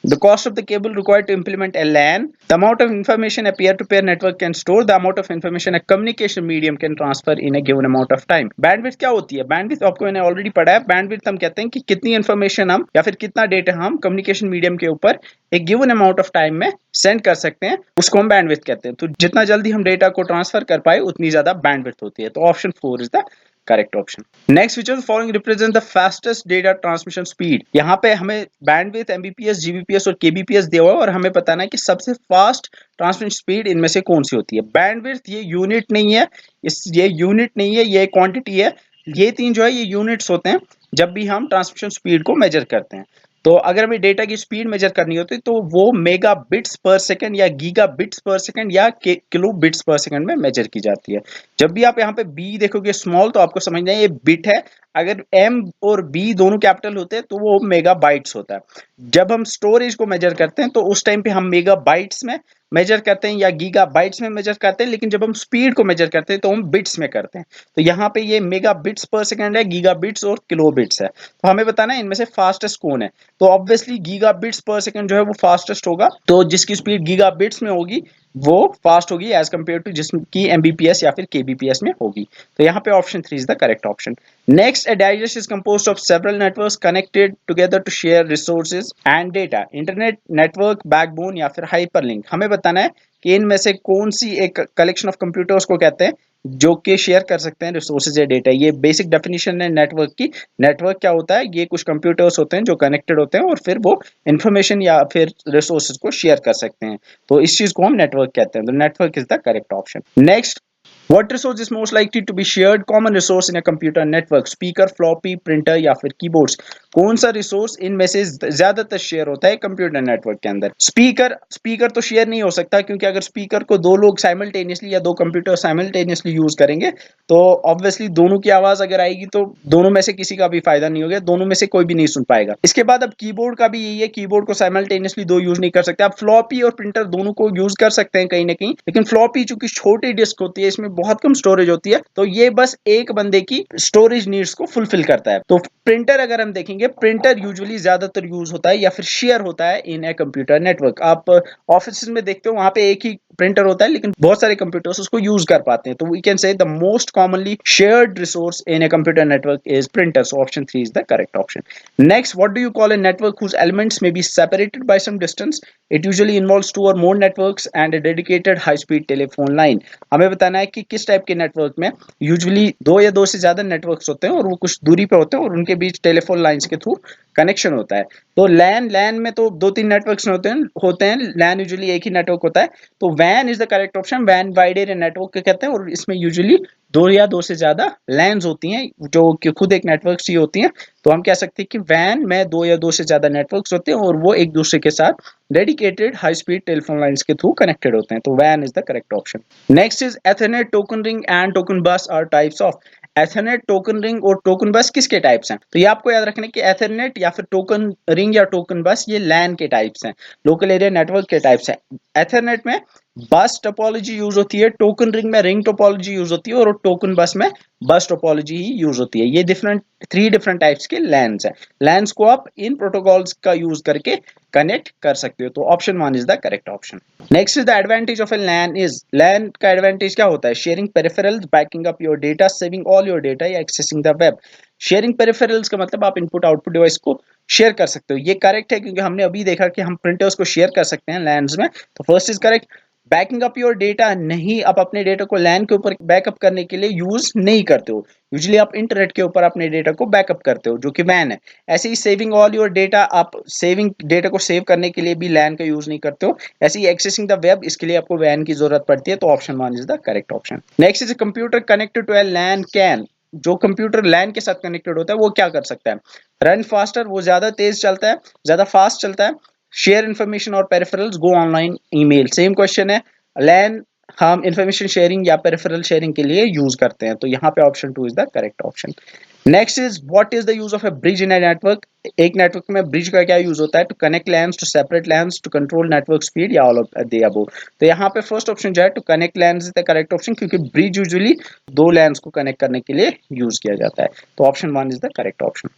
The cost of the cable required to implement a LAN. The amount of information a peer-to-peer network can store. The amount of information a communication medium can transfer in a given amount of time. Bandwidth क्या होती है? Bandwidth आपको मैंने already पढ़ा है. Bandwidth हम कहते हैं कि कितनी इन्फॉर्मेशन हम या फिर कितना डेटा हम कम्युनिकेशन मीडियम के ऊपर एक गिवन अमाउंट ऑफ टाइम में सेंड कर सकते हैं, उसको हम बैंडविड्थ कहते हैं. तो जितना जल्दी हम डेटा को ट्रांसफर कर पाए उतनी ज्यादा बैंडविड्थ होती है. तो option 4 is the correct option. Next, which of the following represent the fastest data transmission speed. यहाँ पे हमें बैंडविड्थ, एमबीपीएस, जीबीपीएस और केबीपीएस दिया हुआ है और हमें बताना है कि सबसे फास्ट ट्रांसमिशन स्पीड इनमें से कौन सी होती है. बैंडविड्थ ये यूनिट नहीं है, ये यूनिट नहीं है, ये क्वांटिटी है. ये तीन जो है ये यूनिट्स होते हैं जब भी हम ट्रांसमिशन स्पीड को मेजर करते हैं. तो अगर हमें डेटा की स्पीड मेजर करनी होती है तो वो मेगा बिट्स पर सेकंड या गीगा बिट्स पर सेकंड या किलो बिट्स पर सेकंड में मेजर की जाती है. जब भी आप यहाँ पे बी देखोगे स्मॉल तो आपको समझना है ये बिट है. अगर M और B दोनों कैपिटल होते हैं तो वो मेगाबाइट्स होता है। जब हम स्टोरेज को मेजर करते हैं तो उस टाइम पे हम मेगाबाइट्स में मेजर करते हैं या गीगाबाइट्स में मेजर करते हैं, लेकिन जब हम स्पीड को मेजर करते हैं तो हम बिट्स में करते हैं। तो यहाँ पे ये मेगाबिट्स पर सेकंड है, गीगाबिट्स और किलोबिट्स है। तो हमें बताना है इनमें से फास्टेस्ट कौन है। तो ऑब्वियसली गीगाबिट्स पर सेकंड जो है वो फास्टेस्ट होगा, तो जिसकी स्पीड गीगाबिट्स में होगी वो फास्ट होगी एज कंपेयर टू जिसकी एमबीपीएस या फिर केबीपीएस में होगी। तो यहाँ पे option 3 is the correct option. Next, a digest is composed of several networks connected together to share resources and data. Internet network, backbone या फिर हाइपरलिंक। हमें बताना है कि इनमें से कौन सी एक कलेक्शन ऑफ कंप्यूटर्स को कहते हैं जो कि शेयर कर सकते हैं रिसोर्सेज या डेटा। ये बेसिक डेफिनेशन है नेटवर्क की। नेटवर्क क्या होता है? ये कुछ कंप्यूटर्स होते हैं जो कनेक्टेड होते हैं और फिर वो इंफॉर्मेशन या फिर रिसोर्सेज को शेयर कर सकते हैं। तो इस चीज को हम नेटवर्क कहते हैं। तो network is the correct option. Next, what resource is most likely to be shared? Common resource in a computer network, speaker, floppy, printer या फिर कीबोर्ड्स। कौन सा रिसोर्स इनमें से ज्यादातर शेयर होता है कंप्यूटर नेटवर्क के अंदर? स्पीकर तो शेयर नहीं हो सकता, क्योंकि अगर स्पीकर को दो लोग साइमल्टेनियसली या दो कंप्यूटर साइमल्टेनियसली यूज करेंगे तो ऑब्वियसली दोनों की आवाज अगर आएगी तो दोनों में से किसी का भी फायदा नहीं होगा, दोनों में से कोई भी नहीं सुन पाएगा। इसके बाद अब कीबोर्ड का भी यही है, कीबोर्ड को साइमल्टेनियसली दो यूज नहीं कर सकते। आप फ्लॉपी और प्रिंटर दोनों को यूज कर सकते हैं कहीं ना कहीं, लेकिन फ्लॉपी चूंकि छोटी डिस्क होती है, इसमें बहुत कम स्टोरेज होती है, तो ये बस एक बंदे की स्टोरेज नीड्स को फुलफिल करता है। तो प्रिंटर अगर हम देखेंगे, प्रिंटर यूजुअली ज्यादातर यूज होता है या फिर शेयर होता है इन ए कंप्यूटर नेटवर्क। आप ऑफिस में देखते हो वहां पे एक ही प्रिंटर होता है, लेकिन बहुत सारे कंप्यूटर्स उसको यूज कर पाते हैं। तो we can say the most commonly shared resource in a computer network is printer. So option 3 is the correct option. Next, what do you call a network whose elements may be separated by some distance? It usually involves two or more networks and a dedicated high speed telephone line. हमें बताना है कि किस type के network में usually दो या दो से ज्यादा नेटवर्क्स होते हैं और वो कुछ दूरी पे होते हैं और उनके बीच टेलीफोन लाइंस के थ्रू कनेक्शन होता है। तो लैन में तो दो तीन नेटवर्क्स होते हैं। लैन यूजुअली एक ही नेटवर्क होता है। तो वैन इज द करेक्ट ऑप्शन। वैन वाइड एरिया नेटवर्क कहते हैं और इसमें यूजुअली दो या दो से ज्यादा लैंस होती हैं जो कि खुद एक नेटवर्क ही होती हैं। तो हम कह सकते हैं कि वैन में दो या दो से ज्यादा नेटवर्क्स होते हैं और वो एक दूसरे के साथ dedicated high speed telephone lines के थ्रू कनेक्टेड होते हैं। तो वैन is the correct option. Next is Ethernet, token ring and token bus are types of. Ethernet, token ring और टोकन बस किसके टाइप्स हैं? तो ये आपको याद रखना है कि एथरनेट या फिर टोकन रिंग या टोकन बस ये लैन के टाइप्स हैं, लोकल एरिया नेटवर्क के टाइप्स हैं। एथरनेट में बस टोपोलॉजी यूज होती है, टोकन रिंग में रिंग टोपोलॉजी यूज होती है और टोकन बस में बस टोपोलॉजी ही यूज होती है। ये थ्री डिफरेंट टाइप्स के लैन्स हैं। लैन्स को आप इन प्रोटोकॉल्स का यूज करके कनेक्ट कर सकते हो। तो option 1 is the correct option. Next is the advantage of a LAN is. LAN का एडवांटेज क्या होता है? Sharing peripherals, backing up your data, saving all your data या accessing the web. Sharing peripherals का मतलब आप इनपुट आउटपुट डिवाइस को share कर सकते हो। ये करेक्ट है क्योंकि हमने अभी देखा कि हम प्रिंटर्स को शेयर कर सकते हैं लैन्स में। तो first is correct. Banking up your data, नहीं, आप अपने डेटा को लैन के ऊपर बैकअप करने के लिए यूज नहीं करते हो। यूजुअली आप इंटरनेट के ऊपर अपने डेटा को बैकअप करते हो, जो कि वैन है। ऐसे ही सेविंग ऑल योर डेटा, आप सेविंग डेटा को सेव करने के लिए भी लैन का यूज नहीं करते हो। ऐसे ही एक्सेसिंग द वेब, इसके लिए आपको वैन की जरूरत पड़ती है। तो option 1 is the correct option. Next is computer connected to a LAN can. जो कंप्यूटर लैन के साथ कनेक्टेड होता है वो क्या कर सकता है? रन फास्टर, वो ज्यादा तेज चलता है, ज्यादा फास्ट चलता है। शेयर इन्फॉर्मेशन और peripherals, go online, email. Same question है। लैन हम इंफॉर्मेशन शेयरिंग या पेरिफेरल शेयरिंग के लिए यूज करते हैं। तो यहाँ पे option 2 is the correct option. Next is what is the use of a bridge in a network. एक नेटवर्क में ब्रिज का क्या यूज होता है? To connect LANs, to separate LANs, to control network speed या ऑल ऑफ द अबव। तो यहाँ पे फर्स्ट ऑप्शन जो है to connect LANs is the correct option, क्योंकि ब्रिज यूजुअली दो लैन्स को कनेक्ट करने के लिए यूज किया जाता है। तो option 1 is the correct option.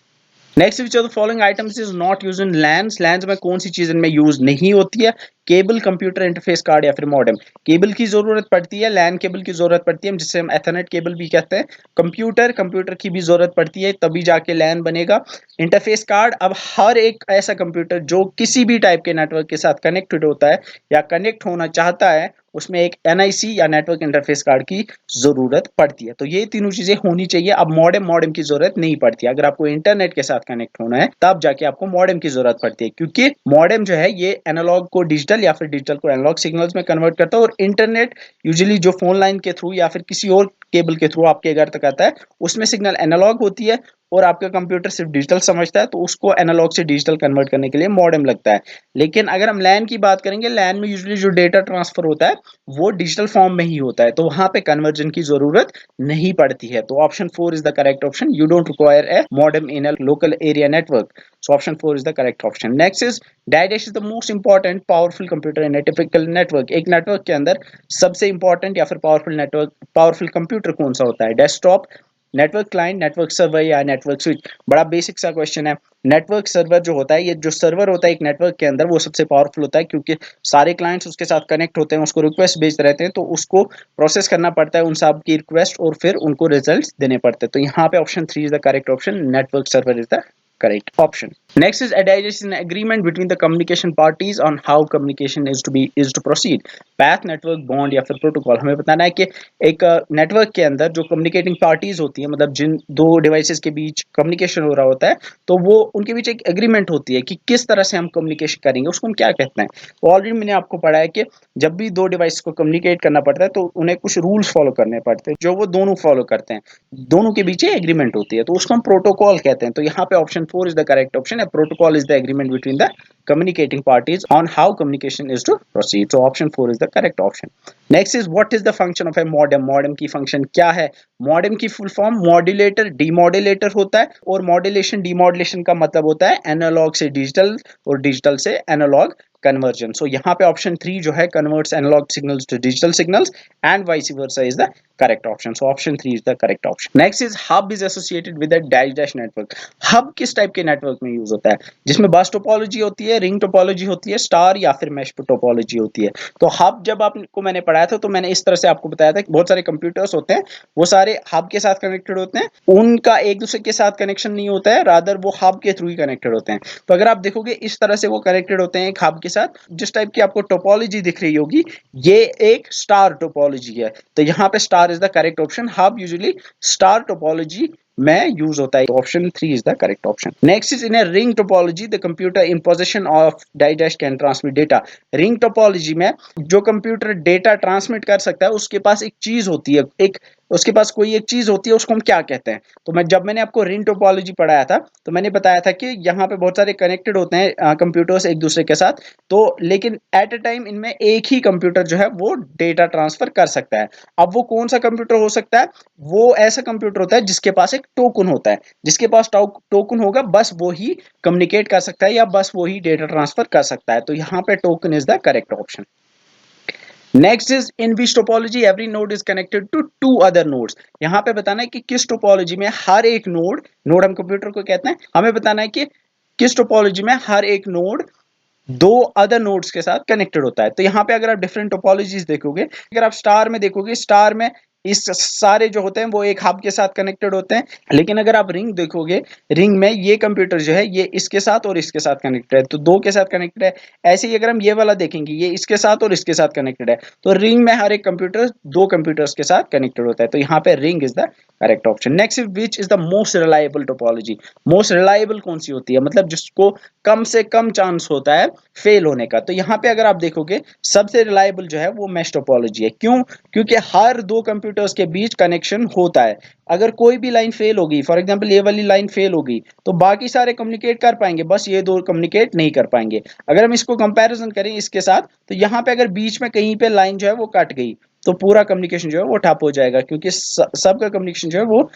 Next, which of the following items is not used in LANs. LANs में कौन सी चीज इनमें यूज नहीं होती है? केबल, कंप्यूटर इंटरफेस कार्ड या फिर मॉडेम। केबल की जरूरत पड़ती है, लैन केबल की जरूरत पड़ती है, जिसे हम एथरनेट केबल भी कहते हैं। कंप्यूटर की भी जरूरत पड़ती है, तभी जाके लैन बनेगा। इंटरफेस कार्ड, अब हर एक ऐसा कंप्यूटर जो किसी भी टाइप के नेटवर्क के साथ कनेक्टेड होता है या कनेक्ट होना चाहता है, उसमें एक एनआईसी या नेटवर्क इंटरफेस कार्ड की जरूरत पड़ती है। तो ये तीनों चीजें होनी चाहिए। अब मॉडेम की जरूरत नहीं पड़ती है। अगर आपको इंटरनेट के साथ कनेक्ट होना है तब जाके आपको मॉडेम की जरूरत पड़ती है, क्योंकि मॉडेम जो है ये एनालॉग को डिजिटल या फिर डिजिटल को एनालॉग सिग्नल्स में कन्वर्ट करता है। और इंटरनेट यूजुअली जो फोन लाइन के थ्रू या फिर किसी और केबल के थ्रू आपके घर तक आता है, उसमें सिग्नल एनालॉग होती है, और आपका कंप्यूटर सिर्फ डिजिटल समझता है तो उसको एनालॉग से डिजिटल कन्वर्ट करने के लिए मॉडेम लगता है। लेकिन अगर हम लैन की बात करेंगे, लैन में यूजुअली जो डेटा ट्रांसफर होता है वो डिजिटल फॉर्म में ही होता है, तो वहां पे कन्वर्जन की जरूरत नहीं पड़ती है। तो option 4 is the correct option. You don't require a modem in a local area network. So option 4 is the correct option. Next is dash is the most important powerful computer in a typical network. एक network के अंदर सबसे important या फिर powerful computer कौन सा होता है? Desktop, network client, network server या नेटवर्क स्विच? बड़ा बेसिक सा क्वेश्चन है। नेटवर्क सर्वर जो होता है, ये जो सर्वर होता है एक नेटवर्क के अंदर, वो सबसे पावरफुल होता है क्योंकि सारे क्लाइंट्स उसके साथ कनेक्ट होते हैं, उसको रिक्वेस्ट भेजते रहते हैं, तो उसको प्रोसेस करना पड़ता है उन सब की रिक्वेस्ट और फिर उनको रिजल्ट्स देने पड़ते हैं। तो यहाँ पे option 3 is the correct option. Network server is the correct option. Next is adhesion is an agreement between the communication parties on how communication is to proceed. Path, network, bond या फिर protocol. हमें बताना है कि एक network के अंदर जो कम्युनिकेटिंग पार्टीज होती है, मतलब जिन दो डिवाइसेस के बीच कम्युनिकेशन हो रहा होता है, तो वो उनके बीच एक एग्रीमेंट होती है कि किस तरह से हम कम्युनिकेशन करेंगे, उसको हम क्या कहते हैं। तो ऑलरेडी मैंने आपको पढ़ा है कि जब भी दो डिवाइस को कम्युनिकेट करना पड़ता है तो उन्हें कुछ रूल्स फॉलो करने पड़ते हैं जो वो दोनों फॉलो करते हैं, दोनों के बीच एग्रीमेंट होती है, तो उसको हम प्रोटोकॉल कहते हैं। तो यहाँ पे option 4 is the correct option. Protocol is the agreement between the communicating parties on how communication is to proceed. So option 4 is the correct option. Next is what is the function of a modem? Modem की function क्या है? Modem की full form modulator demodulator होता है, और modulation demodulation का मतलब होता है एनालॉग से डिजिटल और डिजिटल से एनालॉग कन्वर्जन। सो यहाँ पे ऑप्शन 3 जो है converts analog signals to digital signals and vice versa is the correct option. So option 3 is the correct option. Next is hub is associated with a dash dash network. Hub किस type के network में use होता है? जिसमें बस topology होती है, ring topology होती है, स्टार या फिर मैश टोपोलॉजी होती है। तो हब जब आपको मैंने पढ़ाया था तो मैंने इस तरह से आपको बताया था कि बहुत सारे कंप्यूटर्स होते हैं, वो सारे हब के साथ कनेक्टेड होते हैं, उनका एक दूसरे के साथ कनेक्शन नहीं होता है, रादर वो हब के थ्रू ही कनेक्टेड होते हैं। तो अगर आप देखोगे इस तरह से वो कनेक्टेड होते हैं एक हब के साथ। जिस टाइप की आपको टोपोलॉजी दिख रही होगी ये एक स्टार टोपोलॉजी है, तो यहाँ पे star is the correct option. Hub usually star topology में यूज होता है। Option 3 is the correct option. Next is in a ring topology the computer in position of dash can transmit data. Ring topology में जो computer data transmit कर सकता है उसके पास एक चीज होती है, एक उसके पास कोई एक चीज होती है, उसको हम क्या कहते हैं? तो मैंने आपको रिंग टोपोलॉजी पढ़ाया था तो मैंने बताया था कि यहाँ पे बहुत सारे कनेक्टेड होते हैं कंप्यूटर्स एक दूसरे के साथ, तो लेकिन एट अ टाइम इनमें एक ही कंप्यूटर जो है वो डेटा ट्रांसफर कर सकता है। अब वो कौन सा कंप्यूटर हो सकता है? वो ऐसा कंप्यूटर होता है जिसके पास एक टोकन होता है, जिसके पास टोकन होगा बस वो ही कम्युनिकेट कर सकता है या बस वो ही डेटा ट्रांसफर कर सकता है। तो यहाँ पे token is the correct option. Next is in which topology every node is connected to two other nodes. यहाँ पे बताना है कि किस टोपोलॉजी में हर एक नोड हम कंप्यूटर को कहते हैं, हमें बताना है कि किस टोपोलॉजी में हर एक नोड दो अदर नोड्स के साथ कनेक्टेड होता है। तो यहाँ पे अगर आप डिफरेंट टोपोलॉजीज देखोगे, अगर आप स्टार में देखोगे, स्टार में इस सारे जो होते हैं वो एक हब के साथ कनेक्टेड होते हैं, लेकिन अगर आप रिंग देखोगे, रिंग में ये कंप्यूटर जो है ये इसके साथ और इसके साथ कनेक्टेड है, तो दो के साथ कनेक्टेड है। ऐसे ही अगर हम ये वाला देखेंगे, ये इसके साथ और इसके साथ कनेक्टेड है, तो रिंग में हर एक कंप्यूटर दो कंप्यूटर्स के साथ कनेक्टेड होता है। तो यहाँ पे ring is the correct option. Next is which is the most reliable topology. Most reliable कौन सी होती है? मतलब जिसको कम से कम चांस होता है फेल होने का। तो यहाँ पे अगर आप देखोगे सबसे रिलायबल जो है वो मैश टोपोलॉजी है। क्यों? क्योंकि हर दो कंप्यूटर्स के बीच कनेक्शन होता है। अगर कोई भी लाइन फेल होगी, फॉर एग्जांपल ये वाली लाइन फेल होगी, तो बाकी सारे कम्युनिकेट कर पाएंगे, बस ये दो कम्युनिकेट नहीं कर पाएंगे। अगर हम इसको कंपैरिजन करें इसके साथ, तो यहाँ पे अगर बीच में कहीं पे लाइन जो है वो कट गई तो पूरा कम्युनिकेशन जो है वो ठप हो जाएगा, क्योंकि सबका कम्युनिकेशन जो है वो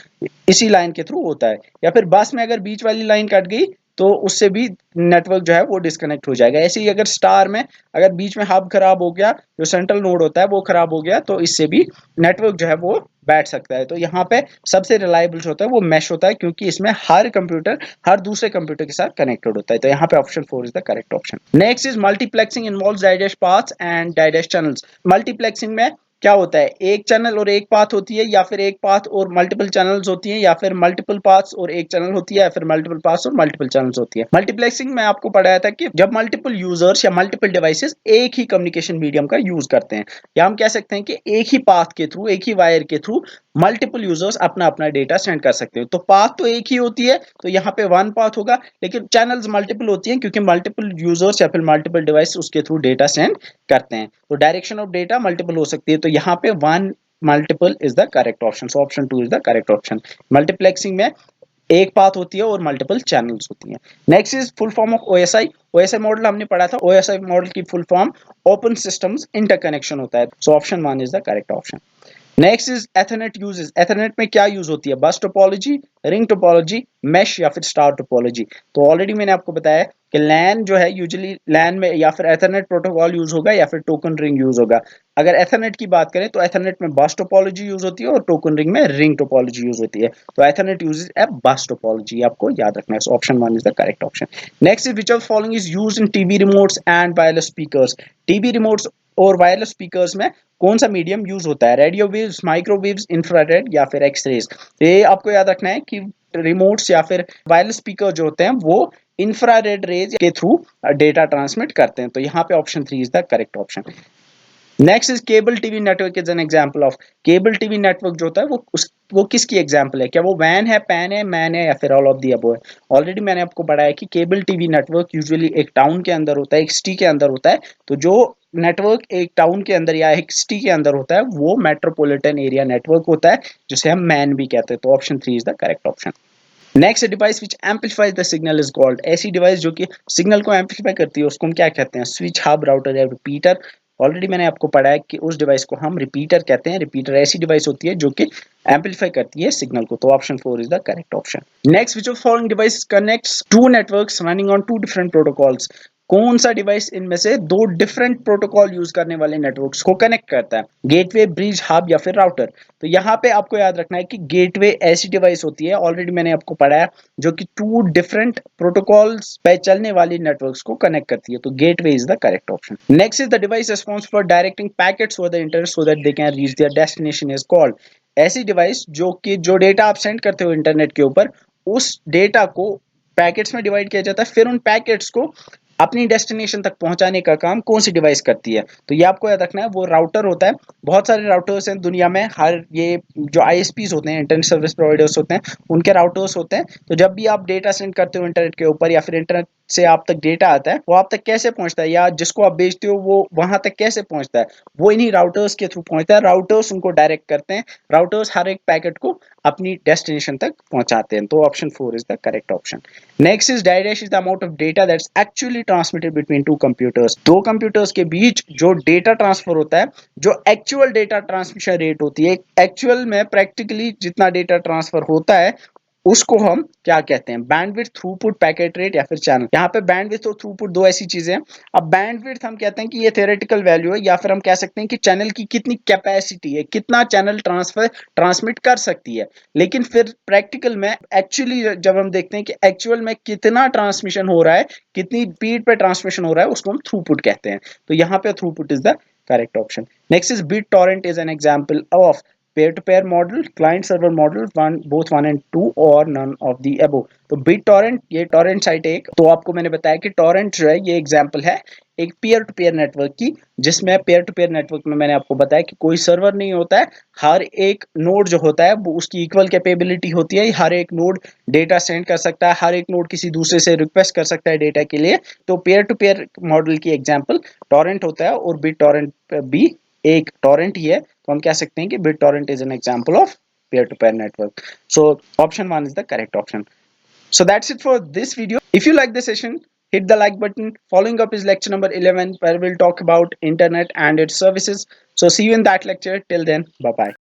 इसी लाइन के थ्रू होता है। या फिर बस में अगर बीच वाली लाइन कट गई तो उससे भी नेटवर्क जो है वो डिस्कनेक्ट हो जाएगा। ऐसे ही अगर स्टार में अगर बीच में हब खराब हो गया, जो सेंट्रल नोड होता है वो खराब हो गया, तो इससे भी नेटवर्क जो है वो बैठ सकता है। तो यहाँ पे सबसे रिलायबल जो होता है वो मैश होता है, क्योंकि इसमें हर कंप्यूटर हर दूसरे कंप्यूटर के साथ कनेक्टेड होता है। तो यहाँ पे option 4 is the correct option. Next is multiplexing involves dash paths and dash channels. Multiplexing में क्या होता है? एक चैनल और एक पाथ होती है, या फिर एक पाथ और मल्टीपल चैनल्स होती है, या फिर मल्टीपल पाथ्स और एक चैनल होती है, या फिर मल्टीपल पाथ्स और मल्टीपल चैनल्स होती है। मल्टीप्लेक्सिंग में आपको पढ़ाया था कि जब मल्टीपल यूजर्स या मल्टीपल डिवाइसेस एक ही कम्युनिकेशन मीडियम का यूज करते हैं, या हम कह सकते हैं कि एक ही पाथ के थ्रू, एक ही वायर के थ्रू मल्टीपल यूजर्स अपना अपना डेटा सेंड कर सकते हैं। तो पाथ तो एक ही होती है, तो यहाँ पे वन पाथ होगा, लेकिन चैनल्स मल्टीपल होती हैं क्योंकि मल्टीपल यूजर्स या फिर मल्टीपल डिवाइस उसके थ्रू डेटा सेंड करते हैं। तो डायरेक्शन ऑफ डेटा मल्टीपल हो सकती है। तो यहाँ पे one multiple is the correct option. So option 2 is the correct option. Multiplexing में एक पाथ होती है और मल्टीपल चैनल्स होती हैं। Next is full form of OSI. OSI model हमने पढ़ा था, ओएसआई मॉडल की full form open systems interconnection होता है। So option 1 is the correct option. Next is Ethernet uses. Ethernet में क्या यूज होती है? बस टोपोलॉजी, रिंग टोपोलॉजी, मैश या फिर स्टार टोपोलॉजी। तो ऑलरेडी मैंने आपको बताया कि लैन जो है यूजुअली लैन में या फिर एथरनेट प्रोटोकॉल यूज होगा या फिर टोकन रिंग यूज होगा। अगर एथरनेट की बात करें तो एथरनेट में बस टोपोलॉजी यूज होती है और टोकन रिंग में रिंग टोपोलॉजी यूज होती है। तो एथरनेट यूजेस ए बस टोपोलॉजी, आपको याद रखना है। So option 1 is the correct option. Next is which of following is used in TV remotes and wireless speakers. TV remotes और वायरलेस स्पीकर्स में कौन सा मीडियम यूज होता है? रेडियो वेव्स, माइक्रोवेव्स, इंफ्रारेड या फिर एक्सरेज। ये आपको याद रखना है कि रिमोट्स या फिर वायरलेस स्पीकर जो होते हैं वो इंफ्रारेड रेज के थ्रू डेटा ट्रांसमिट करते हैं। तो यहाँ पे option 3 is the correct option. Next is cable TV network is an example of. Cable TV network जो होता है वो किसकी एग्जांपल है? क्या वो वैन है, पैन है, मैन है या फिर ऑल ऑफ दी अबव है? ऑलरेडी मैंने आपको बताया कि केबल टीवी नेटवर्क यूजुअली एक टाउन के अंदर होता है, एक सिटी के अंदर होता है। तो जो नेटवर्क एक टाउन के अंदर या एक सिटी के अंदर होता है वो मेट्रोपॉलिटन एरिया नेटवर्क होता है, जिसे हम मैन भी कहते हैं। तो option 3 is the correct option. Next device which amplifies the signal is called. ऐसी डिवाइस जो कि सिग्नल को एम्पलीफाई करती है उसको हम क्या कहते हैं? स्विच, हब, राउटर या रिपीटर। ऑलरेडी मैंने आपको पढ़ा है कि उस डिवाइस को हम रिपीटर कहते हैं। रिपीटर ऐसी डिवाइस होती है जो कि एम्पलीफाई करती है सिग्नल को। तो option 4 is the correct option. Next, which of following device connects to networks running on two different protocols. कौन सा डिवाइस इनमें से दो डिफरेंट प्रोटोकॉल यूज करने वाले नेटवर्क्स को कनेक्ट करता है? गेटवे, ब्रिज, हब या फिर राउटर। तो यहाँ पे आपको याद रखना है कि गेटवे ऐसी डिवाइस होती है, ऑलरेडी मैंने आपको पढ़ाया, जो कि टू डिफरेंट प्रोटोकॉल्स पे चलने वाली नेटवर्क्स को कनेक्ट करती है। तो gateway is the correct option. Next is the device responsible for directing packets over the internet so that they can reach there destination is called. ऐसी डिवाइस जो कि जो डेटा आप सेंड करते हो इंटरनेट के ऊपर, उस डेटा को पैकेट्स में डिवाइड किया जाता है, फिर उन पैकेट्स को अपनी डेस्टिनेशन तक पहुंचाने का काम कौन सी डिवाइस करती है? तो ये आपको याद रखना है, वो राउटर होता है। बहुत सारे राउटर्स हैं दुनिया में, हर ये जो आईएसपीज होते हैं, इंटरनेट सर्विस प्रोवाइडर्स होते हैं, उनके राउटर्स होते हैं। तो जब भी आप डेटा सेंड करते हो इंटरनेट के ऊपर या फिर इंटरनेट से आप तक डेटा आता है, वो आप तक कैसे पहुंचता है या जिसको आप भेजते हो वो वहां तक कैसे पहुंचता है? वो इन्हीं राउटर्स के थ्रू पहुंचता है। राउटर्स उनको डायरेक्ट करते हैं। राउटर्स हर एक पैकेट को अपनी डेस्टिनेशन तक पहुंचाते हैं। तो option 4 is the correct option. Next is direct is the amount of data that's actually transmitted between two computers. दो कंप्यूटर्स के बीच जो डेटा ट्रांसफर होता है, जो एक्चुअल डेटा ट्रांसमिशन रेट होती है, एक्चुअल में प्रैक्टिकली जितना डेटा ट्रांसफर होता है उसको हम क्या कहते हैं? बैंडविड्थ, थ्रूपुट, पैकेट रेट या फिर चैनल। यहाँ पे बैंडविड्थ और थ्रूपुट दो ऐसी चीजें हैं। अब बैंडविड्थ हम कहते हैं कि ये थ्योरेटिकल वैल्यू है, या फिर हम कह सकते हैं कि चैनल की कितनी कैपेसिटी है, कितना चैनल ट्रांसमिट कर सकती है। लेकिन फिर प्रैक्टिकल में एक्चुअली जब हम देखते हैं कि एक्चुअल में कितना ट्रांसमिशन हो रहा है, कितनी स्पीड पे ट्रांसमिशन हो रहा है, उसको हम थ्रूपुट कहते हैं। तो यहाँ पे throughput is the correct option. Next is BitTorrent is an example of peer-to-peer model, client server model, both 1 and 2 or none of the above। तो BitTorrent ये टॉरेंट साइट है एक। तो आपको मैंने बताया कि टॉरेंट जो है ये एग्जांपल है एक पीयर टू पीयर नेटवर्क की, जिसमें पीयर टू पीयर नेटवर्क में मैंने आपको बताया कि कोई सर्वर नहीं होता है। हर एक नोड जो होता है वो उसकी इक्वल कैपेबिलिटी होती है। हर एक नोड डेटा सेंड कर सकता है, हर एक नोड किसी दूसरे से रिक्वेस्ट कर सकता है डेटा के लिए। तो पीयर टू पीयर मॉडल की एग्जांपल टॉरेंट होता है और BitTorrent भी एक टॉरेंट ही है। तो हम कह सकते हैं कि BitTorrent is an example of peer to peer network। So option 1 is the correct option। So that's it for this video. If you like the session, hit the like button. Following up is lecture number 11 where we'll talk about internet and its services. So see you in that lecture. Till then, bye bye.